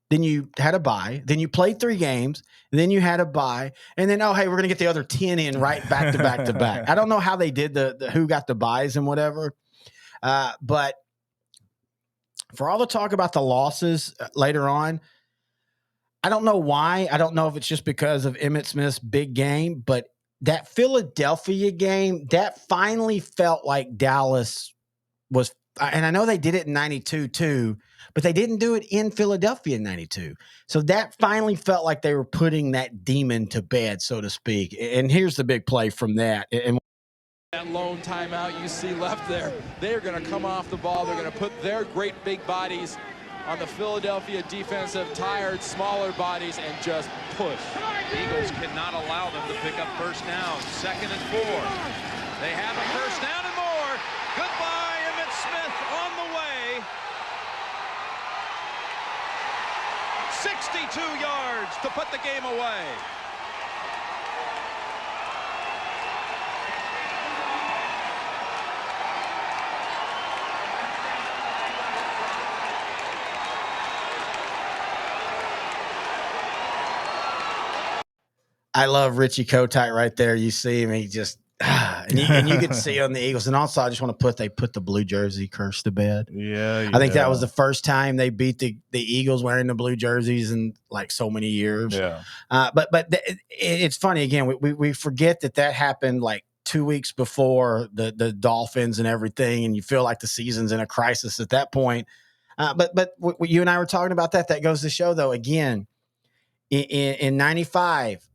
Then you had a bye. Then you played 3 games. And then you had a bye. And then, oh, hey, we're going to get the other 10 in right back to back to back. I don't know how they did the who got the buys and whatever. But for all the talk about the losses later on, I don't know why. I don't know if it's just because of Emmitt Smith's big game. But that Philadelphia game, that finally felt like Dallas was. And I know they did it in 92 too, but they didn't do it in Philadelphia in 92. So that finally felt like they were putting that demon to bed, so to speak. And here's the big play from that. And that lone timeout you see left there, they're going to come off the ball. They're going to put their great big bodies on the Philadelphia defensive, tired, smaller bodies, and just push. The Eagles cannot allow them to pick up first down. 2nd and 4. They have a first down and more. Goodbye, Emmitt Smith on the way. 62 yards to put the game away. I love Richie Kotite right there. You see him, he just and you can see on the Eagles. And also, I just want to put the blue jersey curse to bed. Yeah, I think that was the first time they beat the Eagles wearing the blue jerseys in like so many years. Yeah. But it's funny again. We forget that happened like 2 weeks before the Dolphins and everything, and you feel like the season's in a crisis at that point. But you and I were talking about that. That goes to show, though, again, in 95.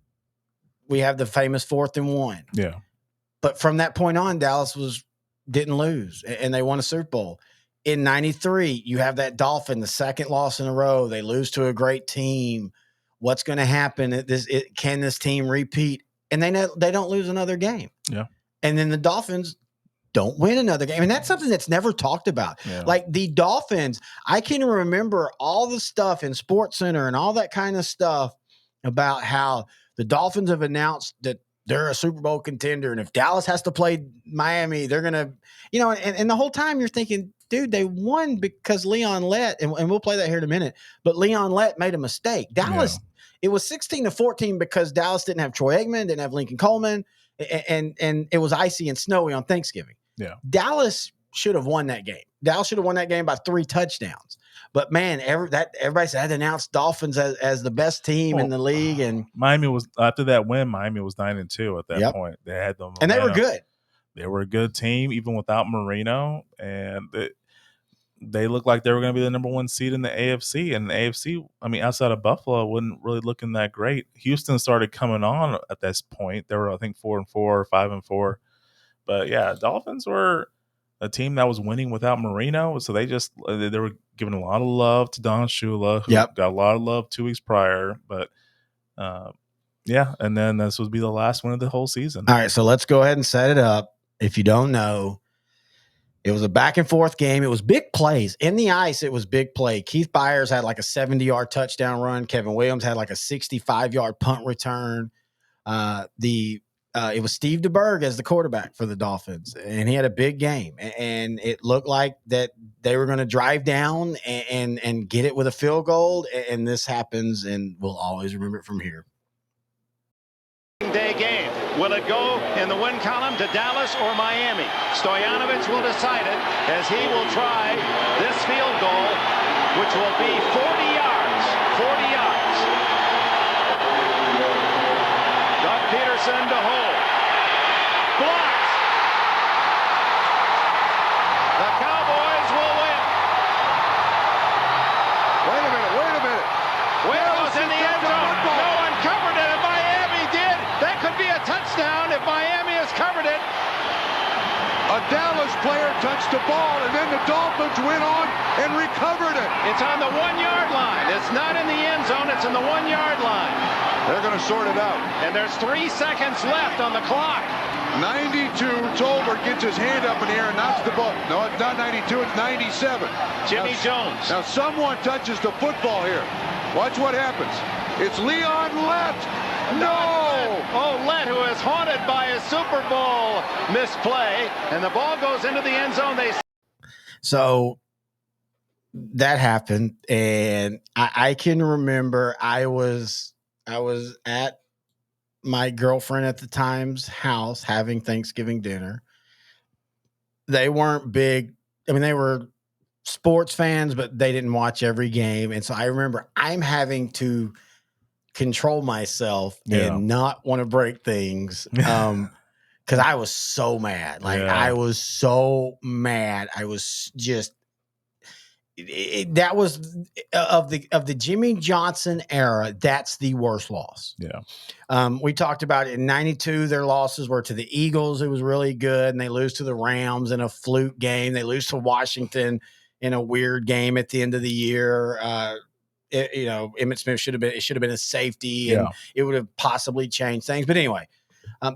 We have the famous 4th and 1. Yeah. But from that point on, Dallas didn't lose, and they won a Super Bowl. In 93, you have that Dolphin, the 2nd loss in a row. They lose to a great team. What's going to happen? Can this team repeat? And they don't lose another game. Yeah. And then the Dolphins don't win another game. And that's something that's never talked about. Yeah. Like the Dolphins, I can remember all the stuff in SportsCenter and all that kind of stuff about how the Dolphins have announced that they're a Super Bowl contender. And if Dallas has to play Miami, they're going to, and the whole time you're thinking, dude, they won because Leon Lett, and we'll play that here in a minute, but Leon Lett made a mistake. Dallas, It was 16-14 because Dallas didn't have Troy Aikman, didn't have Lincoln Coleman, and it was icy and snowy on Thanksgiving. Yeah. Dallas should have won that game. Dallas should have won that game by 3 touchdowns. But man, everybody had announced Dolphins as the best team in the league, and Miami was after that win. Miami was 9-2 at that point. They had them, and they were good. They were a good team even without Marino, and they looked like they were going to be the number 1 seed in the AFC. And the AFC, I mean, outside of Buffalo, wasn't really looking that great. Houston started coming on at this point. They were, I think, 4-4 or 5-4. But yeah, Dolphins were a team that was winning without Marino, so they were giving a lot of love to Don Shula, who got a lot of love 2 weeks prior. But and then this would be the last one of the whole season. All right, so let's go ahead and set it up. If you don't know, it was a back and forth game. It was big plays. In the ice, it was big play. Keith Byers had like a 70-yard touchdown run. Kevin Williams had like a 65-yard punt return. It was Steve DeBerg as the quarterback for the Dolphins, and he had a big game. And it looked like that they were going to drive down and get it with a field goal, and this happens, and we'll always remember it from here. Day game. Will it go in the win column to Dallas or Miami? Stoyanovich will decide it as he will try this field goal, which will be 40 yards. 40 yards. Doug Peterson to hold. Blocked. The Cowboys will win. Wait a minute. Will was in the end zone. No one covered it. If Miami did, that could be a touchdown if Miami has covered it. A Dallas player touched the ball, and then the Dolphins went on and recovered it. It's on the 1-yard line. It's not in the end zone. It's in the 1-yard line. They're going to sort it out. And there's 3 seconds left on the clock. 92, Tolbert gets his hand up in the air and knocks the ball. No, it's not 92, it's 97. Jimmy Jones. Now someone touches the football here. Watch what happens. It's Leon Lett. No! Oh, Lett, who is haunted by a Super Bowl misplay, and the ball goes into the end zone. So that happened, and I can remember I was at my girlfriend at the time's house having Thanksgiving dinner. They weren't big. I mean, they were sports fans, but they didn't watch every game. And so I remember I'm having to control myself and not want to break things. Because I was so mad. I was so mad. I was just that was of the Jimmy Johnson era. That's the worst loss. Yeah. We talked about it in '92. Their losses were to the Eagles. It was really good, and they lose to the Rams in a fluke game. They lose to Washington in a weird game at the end of the year. Emmitt Smith should have been a safety, and it would have possibly changed things. But anyway,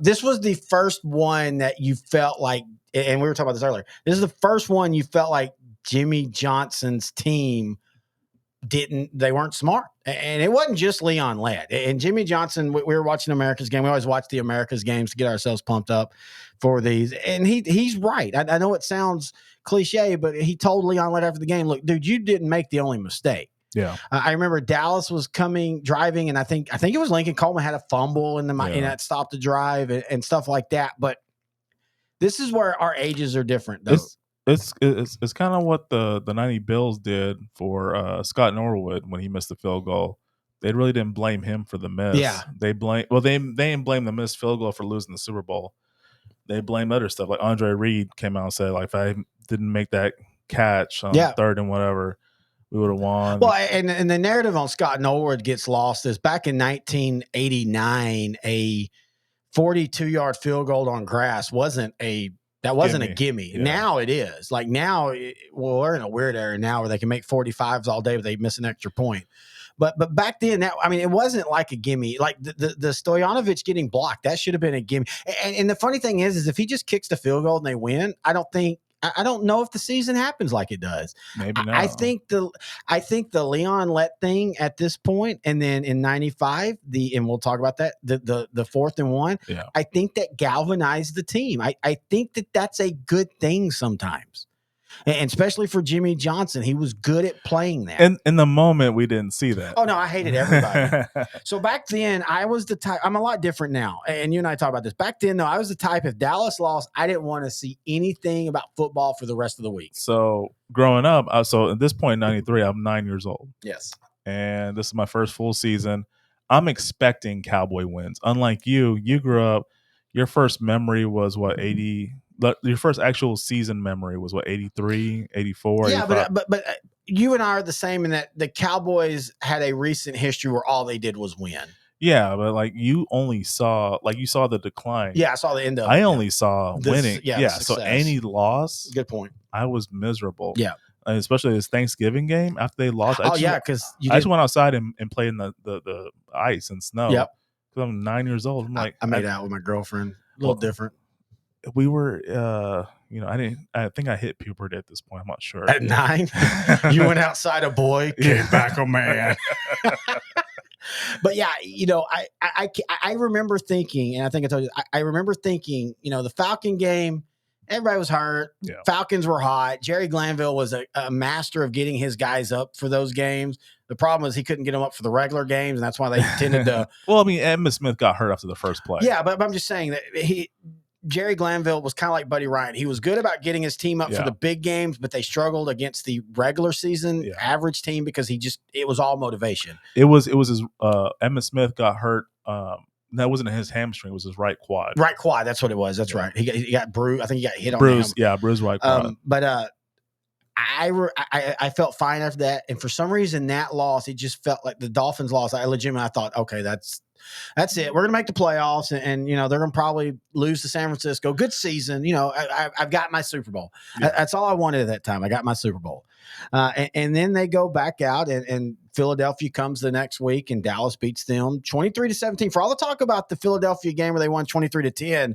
this was the first one that you felt like, and we were talking about this earlier. This is the first one you felt like Jimmy Johnson's team they weren't smart. And it wasn't just Leon Lett. And Jimmy Johnson, we were watching America's game. We always watch the America's games to get ourselves pumped up for these. And he's right. I know it sounds cliche, but he told Leon Lett after the game, look, dude, you didn't make the only mistake. Yeah. I remember Dallas was driving, and I think it was Lincoln Coleman had a fumble and that stopped the drive and stuff like that. But this is where our ages are different, though. It's kind of what the 90 Bills did for Scott Norwood when he missed the field goal. They really didn't blame him for the miss. Yeah. They didn't blame the missed field goal for losing the Super Bowl. They blamed other stuff. Like Andre Reed came out and said, like, if I didn't make that catch on third and whatever, we would have won. Well, and the narrative on Scott Norwood gets lost is back in 1989, a 42-yard field goal on grass wasn't a gimme. Yeah. Now it is. Like now, we're in a weird era now where they can make 45s all day, but they miss an extra point. But back then, it wasn't like a gimme. Like the Stoyanovich getting blocked, that should have been a gimme. And the funny thing is if he just kicks the field goal and they win, I don't know if the season happens like it does. Maybe not. I think the Leon Lett thing at this point, and then in '95, and we'll talk about that, the 4th and 1. Yeah. I think that galvanized the team. I think that's a good thing sometimes, and especially for Jimmy Johnson, he was good at playing that. And in the moment, we didn't see that. Oh no, I hated everybody. So back then, I was the type. I'm a lot different now, and you and I talk about this. Back then, though, I was the type. If Dallas lost, I didn't want to see anything about football for the rest of the week. So growing up, so at this point in '93, I'm 9 years old. Yes, and this is my first full season. I'm expecting Cowboy wins. Unlike you grew up. Your first memory was what 80. Your first actual season memory was what 83, 84. Yeah, 85? but you and I are the same in that the Cowboys had a recent history where all they did was win. Yeah, but like you saw the decline. Yeah, I saw the end of it. I only saw winning. Yeah, so any loss, good point. I was miserable. Yeah. And especially this Thanksgiving game after they lost. Because I just went outside and played in the ice and snow. Yep. Because I'm 9 years old. I'm like, I made out with my girlfriend. A little different. We were, I think I hit puberty at this point. I'm not sure. At 9, you went outside a boy, came back a man. But yeah, I remember thinking, and I think I told you, I remember thinking, the Falcon game, everybody was hurt. Yeah. Falcons were hot. Jerry Glanville was a master of getting his guys up for those games. The problem was he couldn't get them up for the regular games, and that's why they tended to. Well, I mean, Emmitt Smith got hurt after the first play. Yeah, but I'm just saying that Jerry Glanville was kind of like Buddy Ryan. He was good about getting his team up for the big games, but they struggled against the regular season average team because it was all motivation. It was his Emmitt Smith got hurt. That wasn't his hamstring; it was his right quad. Right quad, that's what it was. That's right. He got bruised. I think he got hit bruised. on him. Yeah, bruised right quad. But I felt fine after that, and for some reason that loss, it just felt like the Dolphins loss. I thought, okay, that's it. We're gonna make the playoffs, and they're gonna probably lose to San Francisco. Good season. I've got my Super Bowl. Yeah. That's all I wanted at that time. I got my Super Bowl, and then they go back out, and Philadelphia comes the next week, and Dallas beats them 23-17. For all the talk about the Philadelphia game where they won 23-10.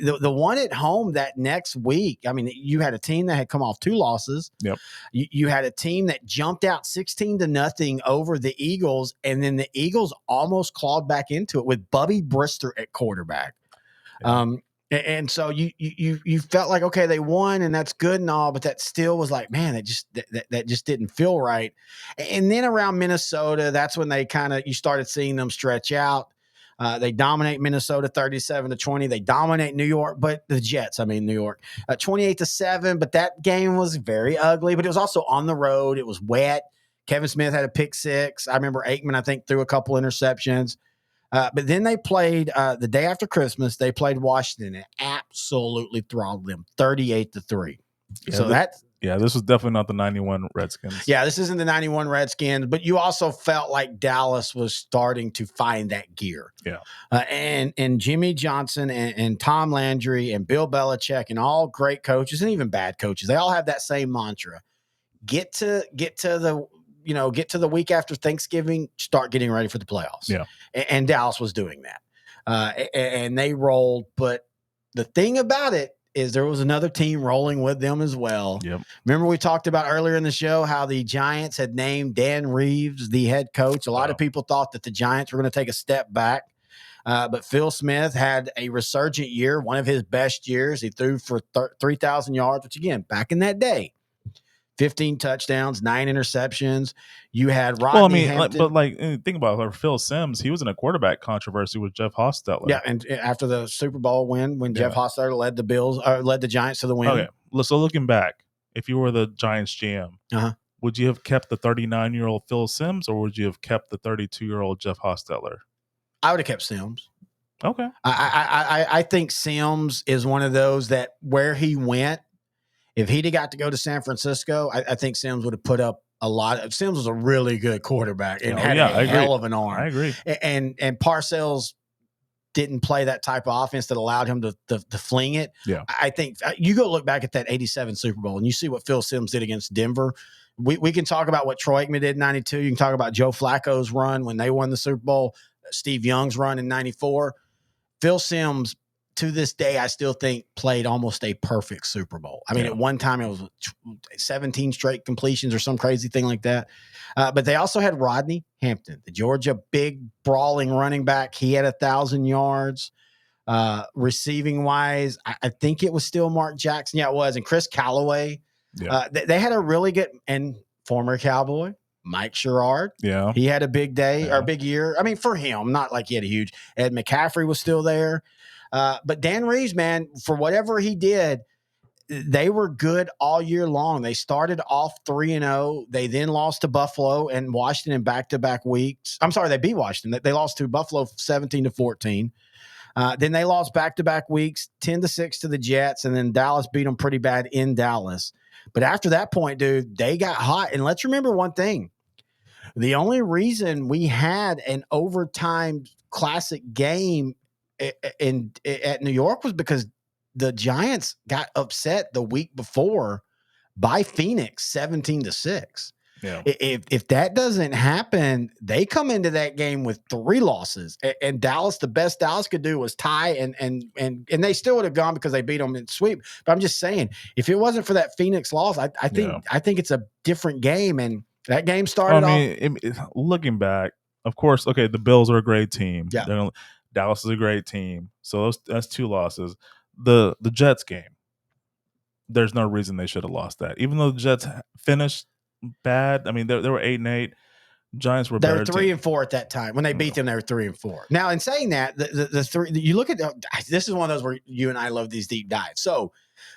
The one at home that next week, I mean, you had a team that had come off 2 losses. Yep. You had a team that jumped out 16-0 over the Eagles, and then the Eagles almost clawed back into it with Bubby Brister at quarterback. Yeah. And so you felt like, okay, they won and that's good and all, but that still was like, man, that just didn't feel right. And then around Minnesota, that's when they you started seeing them stretch out. They dominate Minnesota 37-20. They dominate New York, but the Jets, New York, 28-7. But that game was very ugly, but it was also on the road. It was wet. Kevin Smith had a pick six. I remember Aikman, I think, threw a couple interceptions. But then they played the day after Christmas. They played Washington and absolutely throttled them 38-3. Yeah, So this was definitely not the 91 Redskins. Yeah, this isn't the 91 Redskins, but you also felt like Dallas was starting to find that gear. Yeah. And Jimmy Johnson and Tom Landry and Bill Belichick and all great coaches and even bad coaches, they all have that same mantra. Get to the week after Thanksgiving, start getting ready for the playoffs. Yeah. And Dallas was doing that. And they rolled. But the thing about it is there was another team rolling with them as well. Yep. Remember we talked about earlier in the show how the Giants had named Dan Reeves the head coach. A lot of people thought that the Giants were going to take a step back. But Phil Smith had a resurgent year, one of his best years. He threw for 3,000 yards, which, again, back in that day, 15 touchdowns, 9 interceptions. You had Rodney Hampton. Think about it. Phil Simms, he was in a quarterback controversy with Jeff Hostetler. Yeah, and after the Super Bowl win, when Jeff Hostetler led the Giants to the win. Okay, so looking back, if you were the Giants GM, would you have kept the 39-year-old Phil Simms or would you have kept the 32-year-old Jeff Hostetler? I would have kept Simms. Okay. I think Simms is one of those that where he went, if he'd have got to go to San Francisco, I think Simms would have put up a lot. Simms was a really good quarterback and had a hell of an arm. I agree. And Parcells didn't play that type of offense that allowed him to fling it. Yeah. I think you go look back at that 87 Super Bowl and you see what Phil Simms did against Denver. We can talk about what Troy Aikman did in 92. You can talk about Joe Flacco's run when they won the Super Bowl, Steve Young's run in 94. Phil Simms, to this day, I still think played almost a perfect Super Bowl. At one time it was 17 straight completions or some crazy thing like that. But they also had Rodney Hampton, the Georgia big brawling running back. He had 1,000 yards. Receiving wise, I think it was still Mark Jackson. Yeah, it was. And Chris Callaway. Yeah. They had a really good and former Cowboy, Mike Sherrard. Yeah. He had a big day or big year. For him, not like he had a huge. Ed McCaffrey was still there. But Dan Reeves, man, for whatever he did, they were good all year long. They started off 3-0. They then lost to Buffalo and Washington in back-to-back weeks. I'm sorry, they beat Washington. They lost to Buffalo 17-14. Then they lost back-to-back weeks, 10-6 to the Jets, and then Dallas beat them pretty bad in Dallas. But after that point, dude, they got hot. And let's remember one thing. The only reason we had an overtime classic game at New York was because the Giants got upset the week before by Phoenix 17-6. Yeah. If that doesn't happen, they come into that game with 3 losses. And Dallas, the best Dallas could do was tie, and they still would have gone because they beat them in sweep. But I'm just saying, if it wasn't for that Phoenix loss, I think it's a different game. And that game started looking back, of course, okay, the Bills are a great team. Yeah. Dallas is a great team. So that's 2 losses. The Jets game, there's no reason they should have lost that. Even though the Jets finished bad, they were 8-8. Giants were better. They were 3-4 at that time. When they beat them, they were 3-4. Now, in saying that, the 3 you look at this is one of those where you and I love these deep dives. So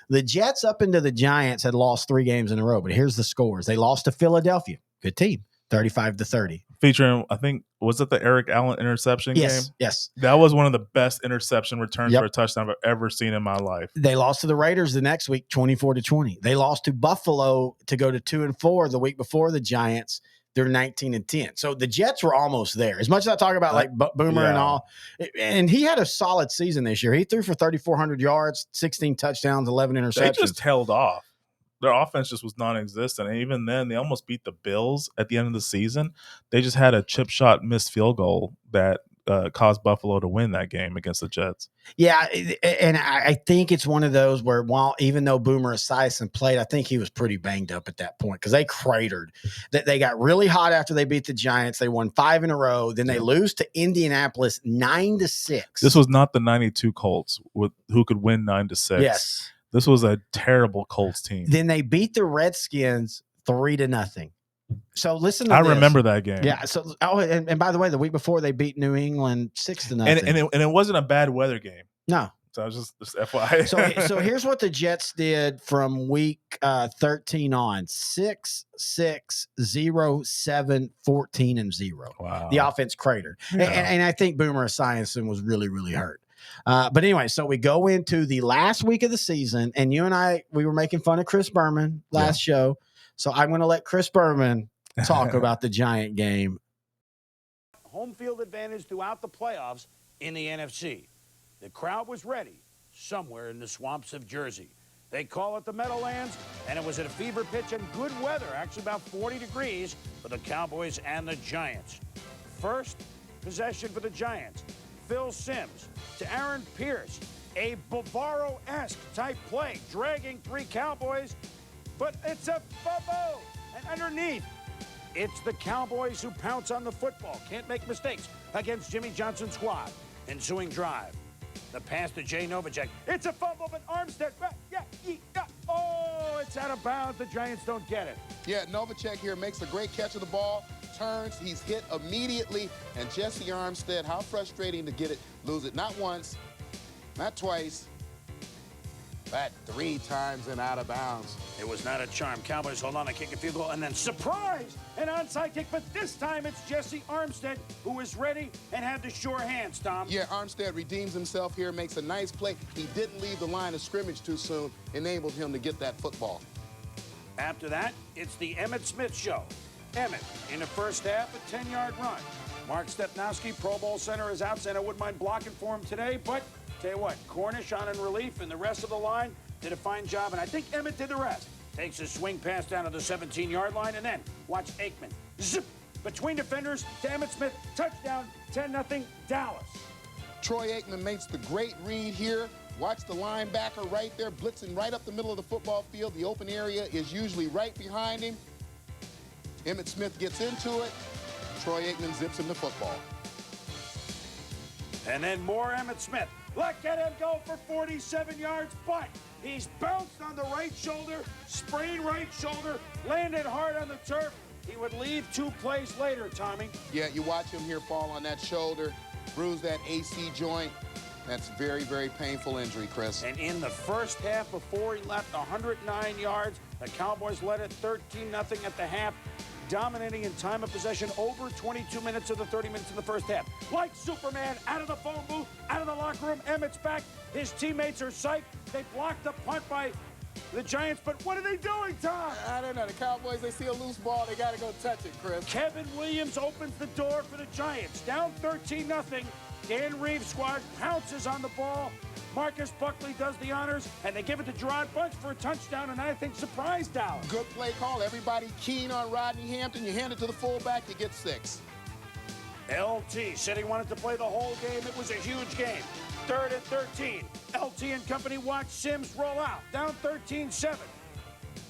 the Jets up into the Giants had lost 3 games in a row, but here's the scores. They lost to Philadelphia. Good team. 35-30. Featuring, I think, was it the Eric Allen interception game? Yes. That was one of the best interception returns for a touchdown I've ever seen in my life. They lost to the Raiders the next week, 24-20. They lost to Buffalo to go to 2-4 the week before the Giants. They're 19-10. So the Jets were almost there. As much as I talk about like Boomer and all, and he had a solid season this year. He threw for 3,400 yards, 16 touchdowns, 11 interceptions. They just held off. Their offense just was non-existent. And even then, they almost beat the Bills at the end of the season. They just had a chip shot missed field goal that caused Buffalo to win that game against the Jets. Yeah, and I think it's one of those where even though Boomer Esiason played, I think he was pretty banged up at that point because they cratered. They got really hot after they beat the Giants. They won 5 in a row. Then they lose to Indianapolis 9-6. This was not the 92 Colts who could win 9-6. Yes. This was a terrible Colts team. Then they beat the Redskins 3-0. So listen to I this. remember that game. Yeah. So and by the way, the week before they beat New England 6-0. And it wasn't a bad weather game. No. So I was just FYI. So here's what the Jets did from week 13 on: 6-6-0-7-14-0. Wow. The offense cratered, and I think Boomer Esiason was really, really hurt. But anyway, so we go into the last week of the season, and you and I, we were making fun of Chris Berman last show. So I'm going to let Chris Berman talk about the Giant game. Home field advantage throughout the playoffs in the NFC. The crowd was ready somewhere in the swamps of Jersey. They call it the Meadowlands, and it was at a fever pitch and good weather, actually about 40 degrees for the Cowboys and the Giants. First possession for the Giants. Phil Simms to Aaron Pierce. A Bavaro-esque type play, dragging 3 Cowboys, but it's a fumble. And underneath, it's the Cowboys who pounce on the football. Can't make mistakes against Jimmy Johnson's squad. Ensuing drive. The pass to Jay Novacek. It's a fumble, but Armstead. Oh, it's out of bounds. The Giants don't get it. Yeah, Novacek here makes a great catch of the ball, turns, he's hit immediately, and Jesse Armstead, how frustrating to lose it not once, not twice, but 3 times and out of bounds. It was not a charm. Cowboys hold on to kick a field goal, and then surprise, an onside kick, but this time it's Jesse Armstead who is ready and had the sure hands, Tom. Yeah, Armstead redeems himself here, makes a nice play. He didn't leave the line of scrimmage too soon, enabled him to get that football. After that, it's the Emmitt Smith show. Emmitt, in the first half, a 10-yard run. Mark Stepnowski, Pro Bowl center, is out, saying I wouldn't mind blocking for him today, but tell you what, Cornish on in relief, and the rest of the line did a fine job, and I think Emmitt did the rest. Takes a swing pass down to the 17-yard line, and then watch Aikman. Zip! Between defenders to Emmitt Smith. Touchdown, 10-0, Dallas. Troy Aikman makes the great read here. Watch the linebacker right there, blitzing right up the middle of the football field. The open area is usually right behind him. Emmitt Smith gets into it. Troy Aikman zips him the football. And then more Emmitt Smith. Look at him go for 47 yards, but he's bounced on the right shoulder, sprained right shoulder, landed hard on the turf. He would leave 2 plays later, Tommy. Yeah, you watch him here fall on that shoulder, bruise that AC joint. That's very, very painful injury, Chris. And in the first half, before he left, 109 yards. The Cowboys led it 13-0 at the half, dominating in time of possession over 22 minutes of the 30 minutes of the first half. Like Superman, out of the phone booth, out of the locker room, Emmitt's back. His teammates are psyched. They blocked the punt by the Giants, but what are they doing, Tom? I don't know. The Cowboys, they see a loose ball. They got to go touch it, Chris. Kevin Williams opens the door for the Giants. Down 13-0. Dan Reeves' squad pounces on the ball. Marcus Buckley does the honors, and they give it to Gerard Bunch for a touchdown, and I think surprised Dallas. Good play call. Everybody keen on Rodney Hampton. You hand it to the fullback, you get 6. LT said he wanted to play the whole game. It was a huge game. 3rd and 13. LT and company watch Simms roll out. Down 13-7.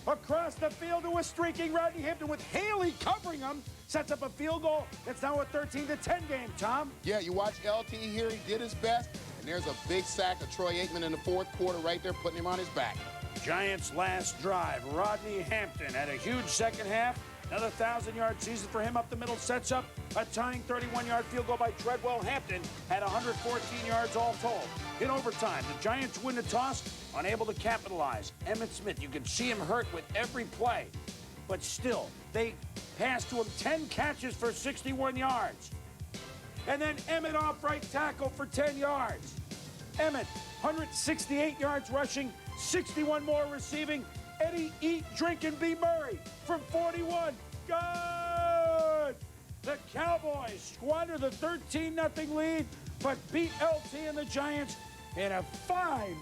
Across the field to a streaking Rodney Hampton with Haley covering him. Sets up a field goal. It's now a 13-10 game, Tom. Yeah, you watch LT here. He did his best. And there's a big sack of Troy Aikman in the 4th quarter right there, putting him on his back. Giants' last drive. Rodney Hampton had a huge second half. Another 1,000-yard season for him up the middle. Sets up a tying 31-yard field goal by Treadwell. Hampton had 114 yards all told. In overtime, the Giants win the toss, unable to capitalize. Emmitt Smith, you can see him hurt with every play. But still, they passed to him 10 catches for 61 yards. And then Emmitt off right tackle for 10 yards. Emmitt, 168 yards rushing, 61 more receiving. Eddie Eat, Drink, and Be Murray from 41. Good! The Cowboys squander the 13-0 lead, but beat LT and the Giants in a fine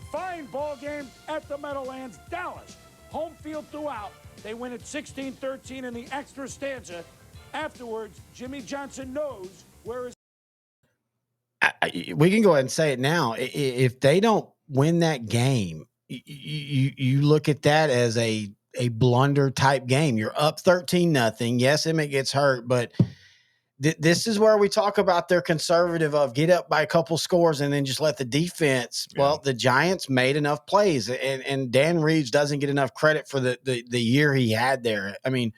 ball game at the Meadowlands. Dallas, home field throughout. They win at 16-13 in the extra stanza. Afterwards, Jimmy Johnson knows where his we can go ahead and say it now. If they don't win that game, you look at that as a blunder type game. You're up 13-0. Yes, Emmett gets hurt, but this is where we talk about their conservative of get up by a couple scores and then just let the defense. Yeah. Well, the Giants made enough plays, and Dan Reeves doesn't get enough credit for the year he had there. I mean,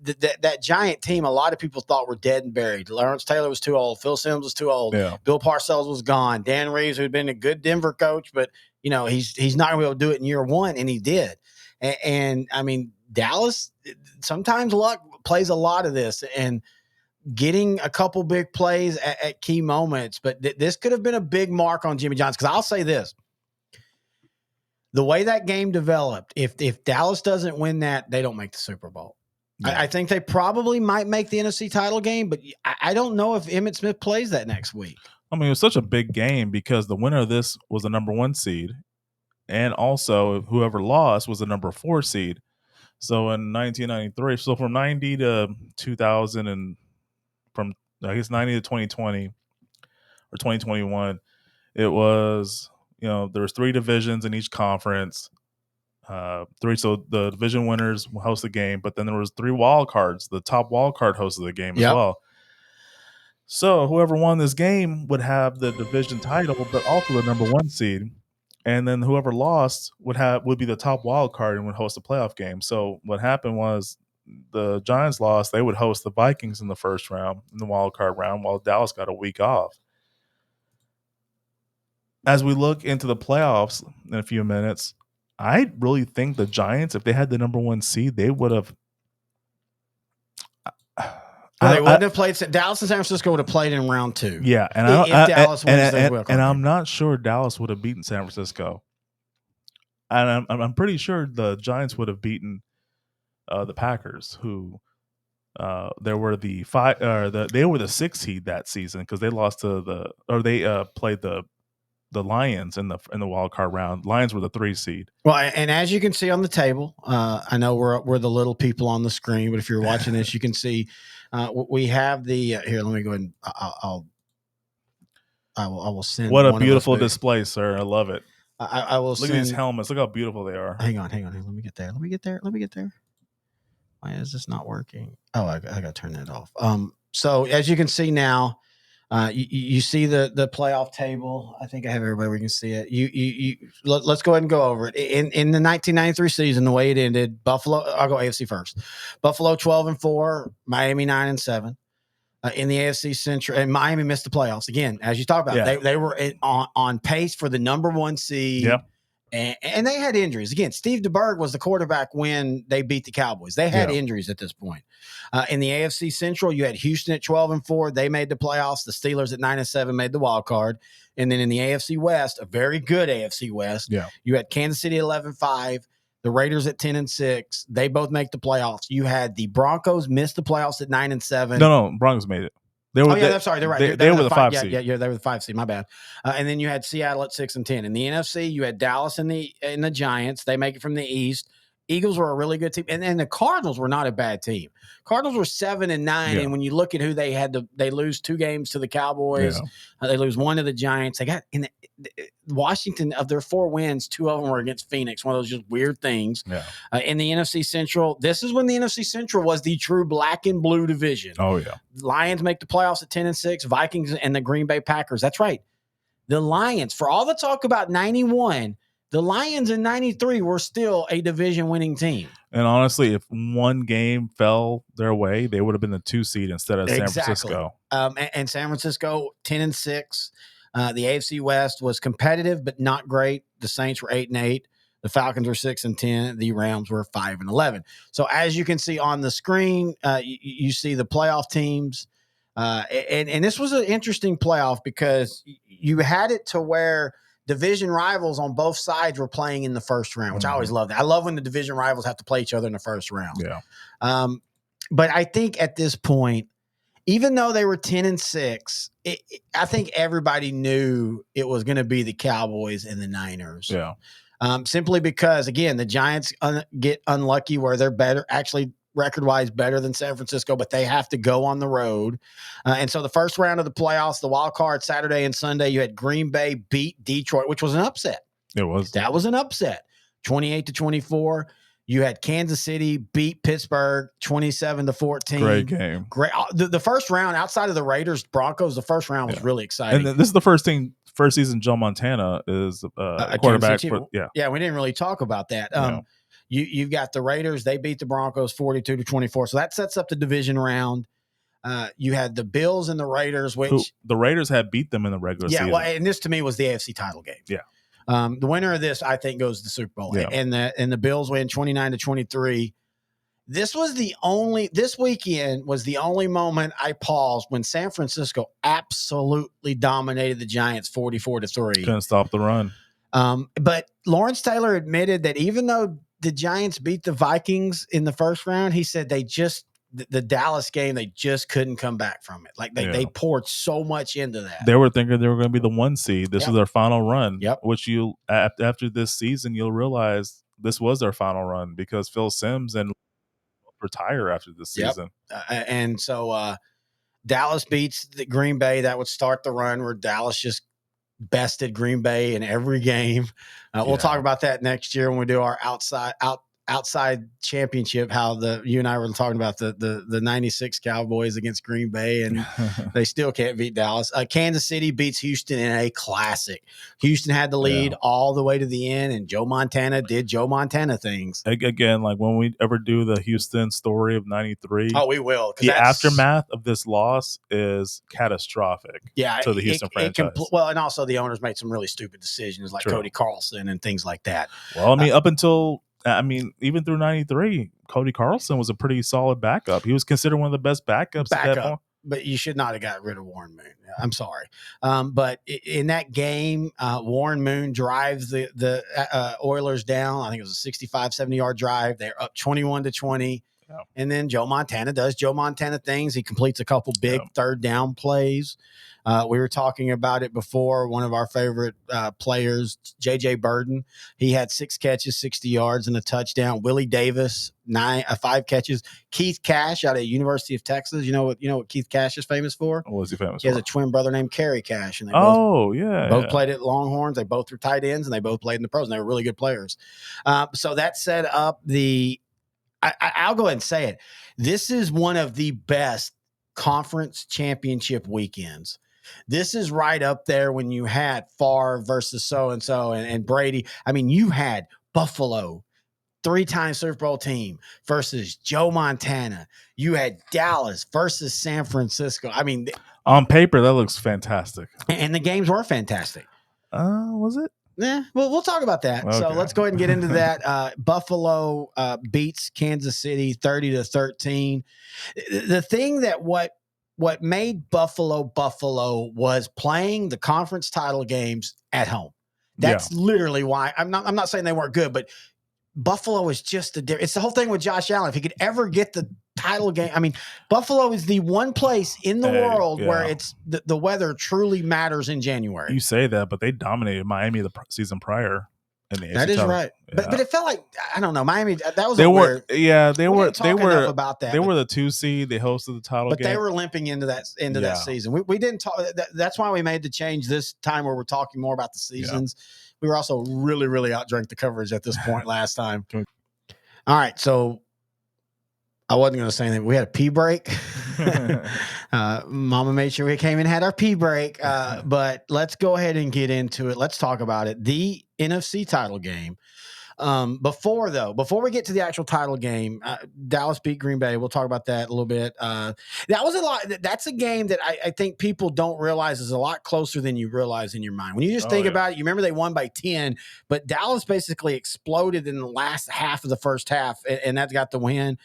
that Giant team, a lot of people thought were dead and buried. Lawrence Taylor was too old. Phil Simms was too old. Yeah. Bill Parcells was gone. Dan Reeves, who had been a good Denver coach, but he's not going to be able to do it in year one, and he did. And I mean, Dallas, sometimes luck plays a lot of this, and getting a couple big plays at key moments. But this could have been a big mark on Jimmy Johnson, because I'll say this. The way that game developed, if Dallas doesn't win that, they don't make the Super Bowl. Yeah. I think they probably might make the NFC title game, but I don't know if Emmitt Smith plays that next week. I mean, it was such a big game because the winner of this was the number 1 seed, and also whoever lost was the number 4 seed. So in 1993, so from 90 to 2000, and from I guess 90 to 2020 or 2021, it was there was 3 divisions in each conference. 3, so the division winners will host the game, but then there was 3 wild cards. The top wild card hosted the game as well. So whoever won this game would have the division title, but also the number 1 seed. And then whoever lost would be the top wild card and would host the playoff game. So what happened was the Giants lost. They would host the Vikings in the first round, in the wild card round, while Dallas got a week off. As we look into the playoffs in a few minutes, I really think the Giants, if they had the number 1 seed, they would have. They wouldn't have played. Dallas and San Francisco would have played in round 2. Yeah, and Dallas wins, and I'm not sure Dallas would have beaten San Francisco. And I'm pretty sure the Giants would have beaten the Packers, who they were the 6th seed that season, because they lost to they played the Lions in the wild card round. Lions were the 3 seed. Well, and as you can see on the table, I know we're the little people on the screen, but if you're watching this, you can see we have the here. Let me go ahead and I will send. What a beautiful display, sir! I love it. I will look at these helmets. Look how beautiful they are. Hang on. Let me get there. Why is this not working? Oh, I got to turn that off. So as you can see now. You see the playoff table. I think I have everybody where you can see it. Let's go ahead and go over it. In the 1993 season, the way it ended, Buffalo. I'll go AFC first. Buffalo 12-4, Miami 9-7. In the AFC Central, and Miami missed the playoffs again. As you talked about, they were on pace for the number 1 seed. Yep. And they had injuries. Again, Steve DeBerg was the quarterback when they beat the Cowboys. They had injuries at this point. In the AFC Central, you had Houston at 12-4. They made the playoffs. The Steelers at 9-7 made the wild card. And then in the AFC West, a very good AFC West, you had Kansas City 11-5, the Raiders at 10-6. They both make the playoffs. You had the Broncos miss the playoffs at 9-7. No, Broncos made it. I'm sorry. They're right. They were the 5 seed. Yeah, they were the 5 seed. My bad. And then you had Seattle at 6-10. In the NFC, you had Dallas and the Giants. They make it from the East. Eagles were a really good team, and the Cardinals were not a bad team. Cardinals were 7-9, and when you look at who they had, they lose 2 games to the Cowboys. They lose 1 to the Giants. They got in Washington. Of their 4 wins, 2 of them were against Phoenix. One of those just weird things. In the NFC Central, this is when the NFC Central was the true black and blue division. Oh yeah, Lions make the playoffs at 10-6. Vikings and the Green Bay Packers. That's right. The Lions, for all the talk about 91. The Lions in 93 were still a division-winning team. And honestly, if 1 game fell their way, they would have been the 2 seed instead of San Francisco. And San Francisco, 10-6. The AFC West was competitive, but not great. The Saints were 8-8. The Falcons were 6-10. The Rams were 5-11. So as you can see on the screen, you see the playoff teams. And this was an interesting playoff because you had it to where division rivals on both sides were playing in the first round, which I always love that. I love when the division rivals have to play each other in the first round. But I think at this point, even though they were 10-6, I think everybody knew it was going to be the Cowboys and the Niners. Yeah. Simply because, again, the Giants get unlucky where they're better. Actually, record-wise better than San Francisco, but they have to go on the road. And so the first round of the playoffs, the wild card Saturday and Sunday, you had Green Bay beat Detroit, which was an upset. It was. That was an upset, 28-24. You had Kansas City beat Pittsburgh 27-14. Great game. Great. The first round, outside of the Raiders Broncos, the first round was really exciting. And this is the first season Joe Montana is a quarterback. Yeah, we didn't really talk about that. You've got the Raiders. They beat the Broncos 42-24. So that sets up the division round. You had the Bills and the Raiders, which the Raiders had beat them in the regular season. Yeah, well, and this to me was the AFC title game. Yeah. The winner of this, I think, goes to the Super Bowl. Yeah. And the Bills win 29-23. This weekend was the only moment I paused when San Francisco absolutely dominated the Giants 44-3. Couldn't stop the run. But Lawrence Taylor admitted that even though the Giants beat the Vikings in the first round, he said the Dallas game, they just couldn't come back from it. Like they poured so much into that. They were thinking they were going to be the 1 seed. This was their final run. Yep. Which after this season, you'll realize this was their final run because Phil Simms and retire after this season. And so Dallas beats the Green Bay. That would start the run where Dallas just bested Green Bay in every game. We'll talk about that next year when we do our outside championship, how you and I were talking about the 96 Cowboys against Green Bay, and they still can't beat Dallas. Kansas City beats Houston in a classic. Houston had the lead all the way to the end, and Joe Montana did Joe Montana things. Again, like when we ever do the Houston story of 93. Oh, we will. The aftermath of this loss is catastrophic to the Houston franchise. And also the owners made some really stupid decisions like Cody Carlson and things like that. Well, I mean, even through 93, Cody Carlson was a pretty solid backup. He was considered one of the best backups at that point. But you should not have got rid of Warren Moon. I'm sorry. But in that game, Warren Moon drives the Oilers down. I think it was a 65, 70-yard drive. They're up 21-20. Yeah. And then Joe Montana does Joe Montana things. He completes a couple big third down plays. We were talking about it before. One of our favorite players, J.J. Burden, he had 6 catches, 60 yards, and a touchdown. Willie Davis, 5 catches. Keith Cash out of University of Texas. You know what Keith Cash is famous for? What was he famous for? He has a twin brother named Kerry Cash. And they both played at Longhorns. They both were tight ends, and they both played in the pros, and they were really good players. So that set up I'll go ahead and say it. This is one of the best conference championship weekends. This is right up there when you had Favre versus so-and-so and Brady. I mean, you had Buffalo, 3-time Super Bowl team, versus Joe Montana. You had Dallas versus San Francisco. I mean, on paper, that looks fantastic. And the games were fantastic. Was it? Yeah, well, we'll talk about that. Okay. So let's go ahead and get into that. Buffalo beats Kansas City 30-13. The thing that what made Buffalo was playing the conference title games at home. That's literally why. I'm not saying they weren't good, but Buffalo is just it's the whole thing with Josh Allen. If he could ever get the title game, I mean, Buffalo is the one place in the world where it's the weather truly matters in January. You say that, but they dominated Miami the season prior. That is right, but it felt like, I don't know, Miami. That was they were about that. They were the 2 seed. They hosted the title, but game. They were limping into that season. We didn't talk. That's why we made the change this time where we're talking more about the seasons. Yeah. We were also really, really outdrank the coverage at this point last time. All right, so I wasn't going to say anything. We had a pee break. Mama made sure we came and had our pee break. But let's go ahead and get into it. Let's talk about it. The NFC title game. Before we get to the actual title game, Dallas beat Green Bay. We'll talk about that a little bit. That was a lot. That's a game that I think people don't realize is a lot closer than you realize in your mind. When you just think about it, you remember they won by 10, but Dallas basically exploded in the last half of the first half, and that got the win.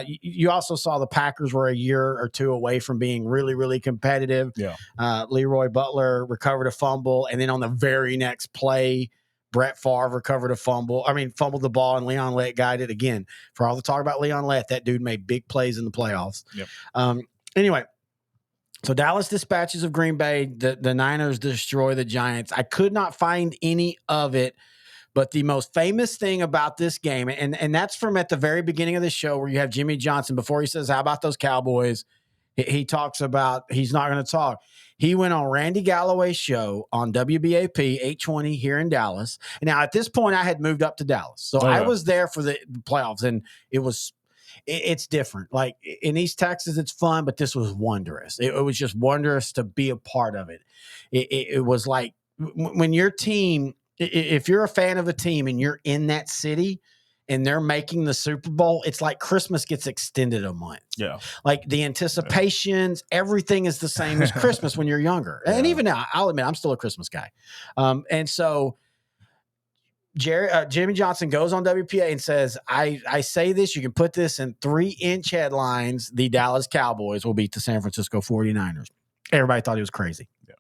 You also saw the Packers were a year or two away from being really, really competitive. Yeah. Leroy Butler recovered a fumble, and then on the very next play, Brett Favre recovered a fumbled the ball, and Leon Lett guided again. For all the talk about Leon Lett, that dude made big plays in the playoffs. Yep. Anyway, so Dallas dispatches of Green Bay. The Niners destroy the Giants. I could not find any of it But the most famous thing about this game, and that's from at the very beginning of the show where you have Jimmy Johnson, before he says, how about those Cowboys? He talks about he's not going to talk. He went on Randy Galloway's show on WBAP 820 here in Dallas. Now, at this point, I had moved up to Dallas. So I was there for the playoffs, and it's different. Like in East Texas, it's fun, but this was wondrous. It was just wondrous to be a part of it. It was like when your team, if you're a fan of a team and you're in that city and they're making the Super Bowl, it's like Christmas gets extended a month. Yeah. Like the anticipations, everything is the same as Christmas when you're younger. And even now, I'll admit, I'm still a Christmas guy. And so Jimmy Johnson goes on WPA and says, I say this, you can put this in 3-inch headlines. The Dallas Cowboys will beat the San Francisco 49ers. Everybody thought he was crazy. Yeah.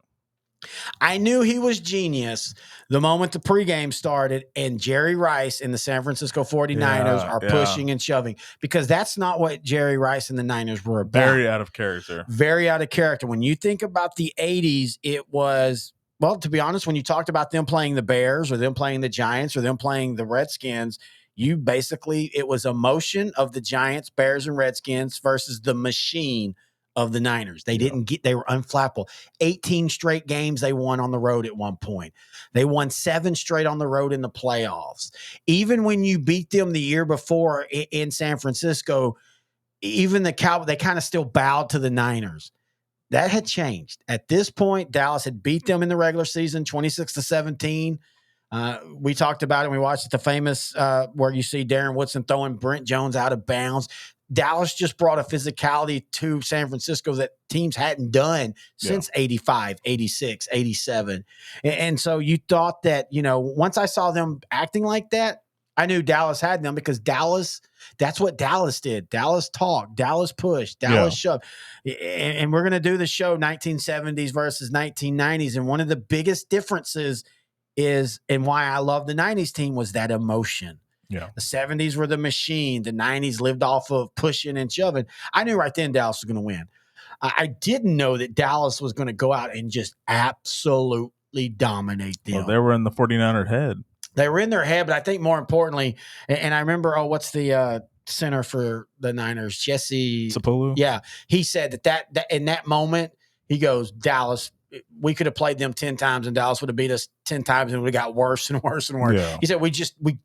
I knew he was genius the moment the pregame started and Jerry Rice and the San Francisco 49ers are pushing and shoving, because that's not what Jerry Rice and the Niners were about. Very out of character. Very out of character. When you think about the 80s, it was, well, to be honest, when you talked about them playing the Bears or them playing the Giants or them playing the Redskins, you basically, it was a motion of the Giants, Bears, and Redskins versus the machine of the Niners. They they were unflappable. 18 straight games they won on the road at one point. They won 7 straight on the road in the playoffs. Even when you beat them the year before in San Francisco, even the Cowboys, they kind of still bowed to the Niners. That had changed. At this point, Dallas had beat them in the regular season, 26-17. We talked about it. We watched the famous where you see Darren Woodson throwing Brent Jones out of bounds. Dallas just brought a physicality to San Francisco that teams hadn't done since 85, 86, 87. And so you thought that, once I saw them acting like that, I knew Dallas had them, because Dallas, that's what Dallas did. Dallas talked, Dallas pushed, Dallas shoved. And we're going to do the show 1970s versus 1990s. And one of the biggest differences is, and why I love the 90s team, was that emotion. Yeah. The 70s were the machine. The 90s lived off of pushing and shoving. I knew right then Dallas was going to win. I didn't know that Dallas was going to go out and just absolutely dominate them. Well, they were in the 49er head. They were in their head, but I think more importantly, and I remember, what's the center for the Niners? Jesse Sapolu? Yeah. He said that in that moment, he goes, Dallas, we could have played them 10 times and Dallas would have beat us 10 times and it would have got worse and worse and worse. Yeah. He said, we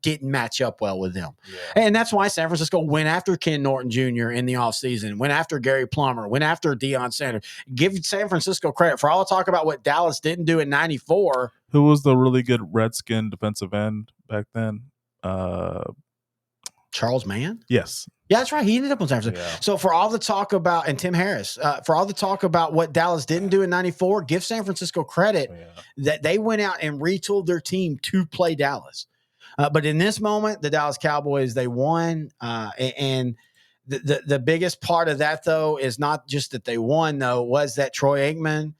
didn't match up well with them. Yeah. And that's why San Francisco went after Ken Norton Jr. in the offseason, went after Gary Plummer, went after Deion Sanders. Give San Francisco credit for all the talk about what Dallas didn't do in 94. Who was the really good Redskin defensive end back then? Charles Mann? Yes. Yeah, that's right. He ended up on San Francisco. Yeah. So for all the talk about, and Tim Harris, for all the talk about what Dallas didn't do in 94, give San Francisco credit that they went out and retooled their team to play Dallas. But in this moment, the Dallas Cowboys, they won. And the biggest part of that, though, is not just that they won, though, was that Troy Aikman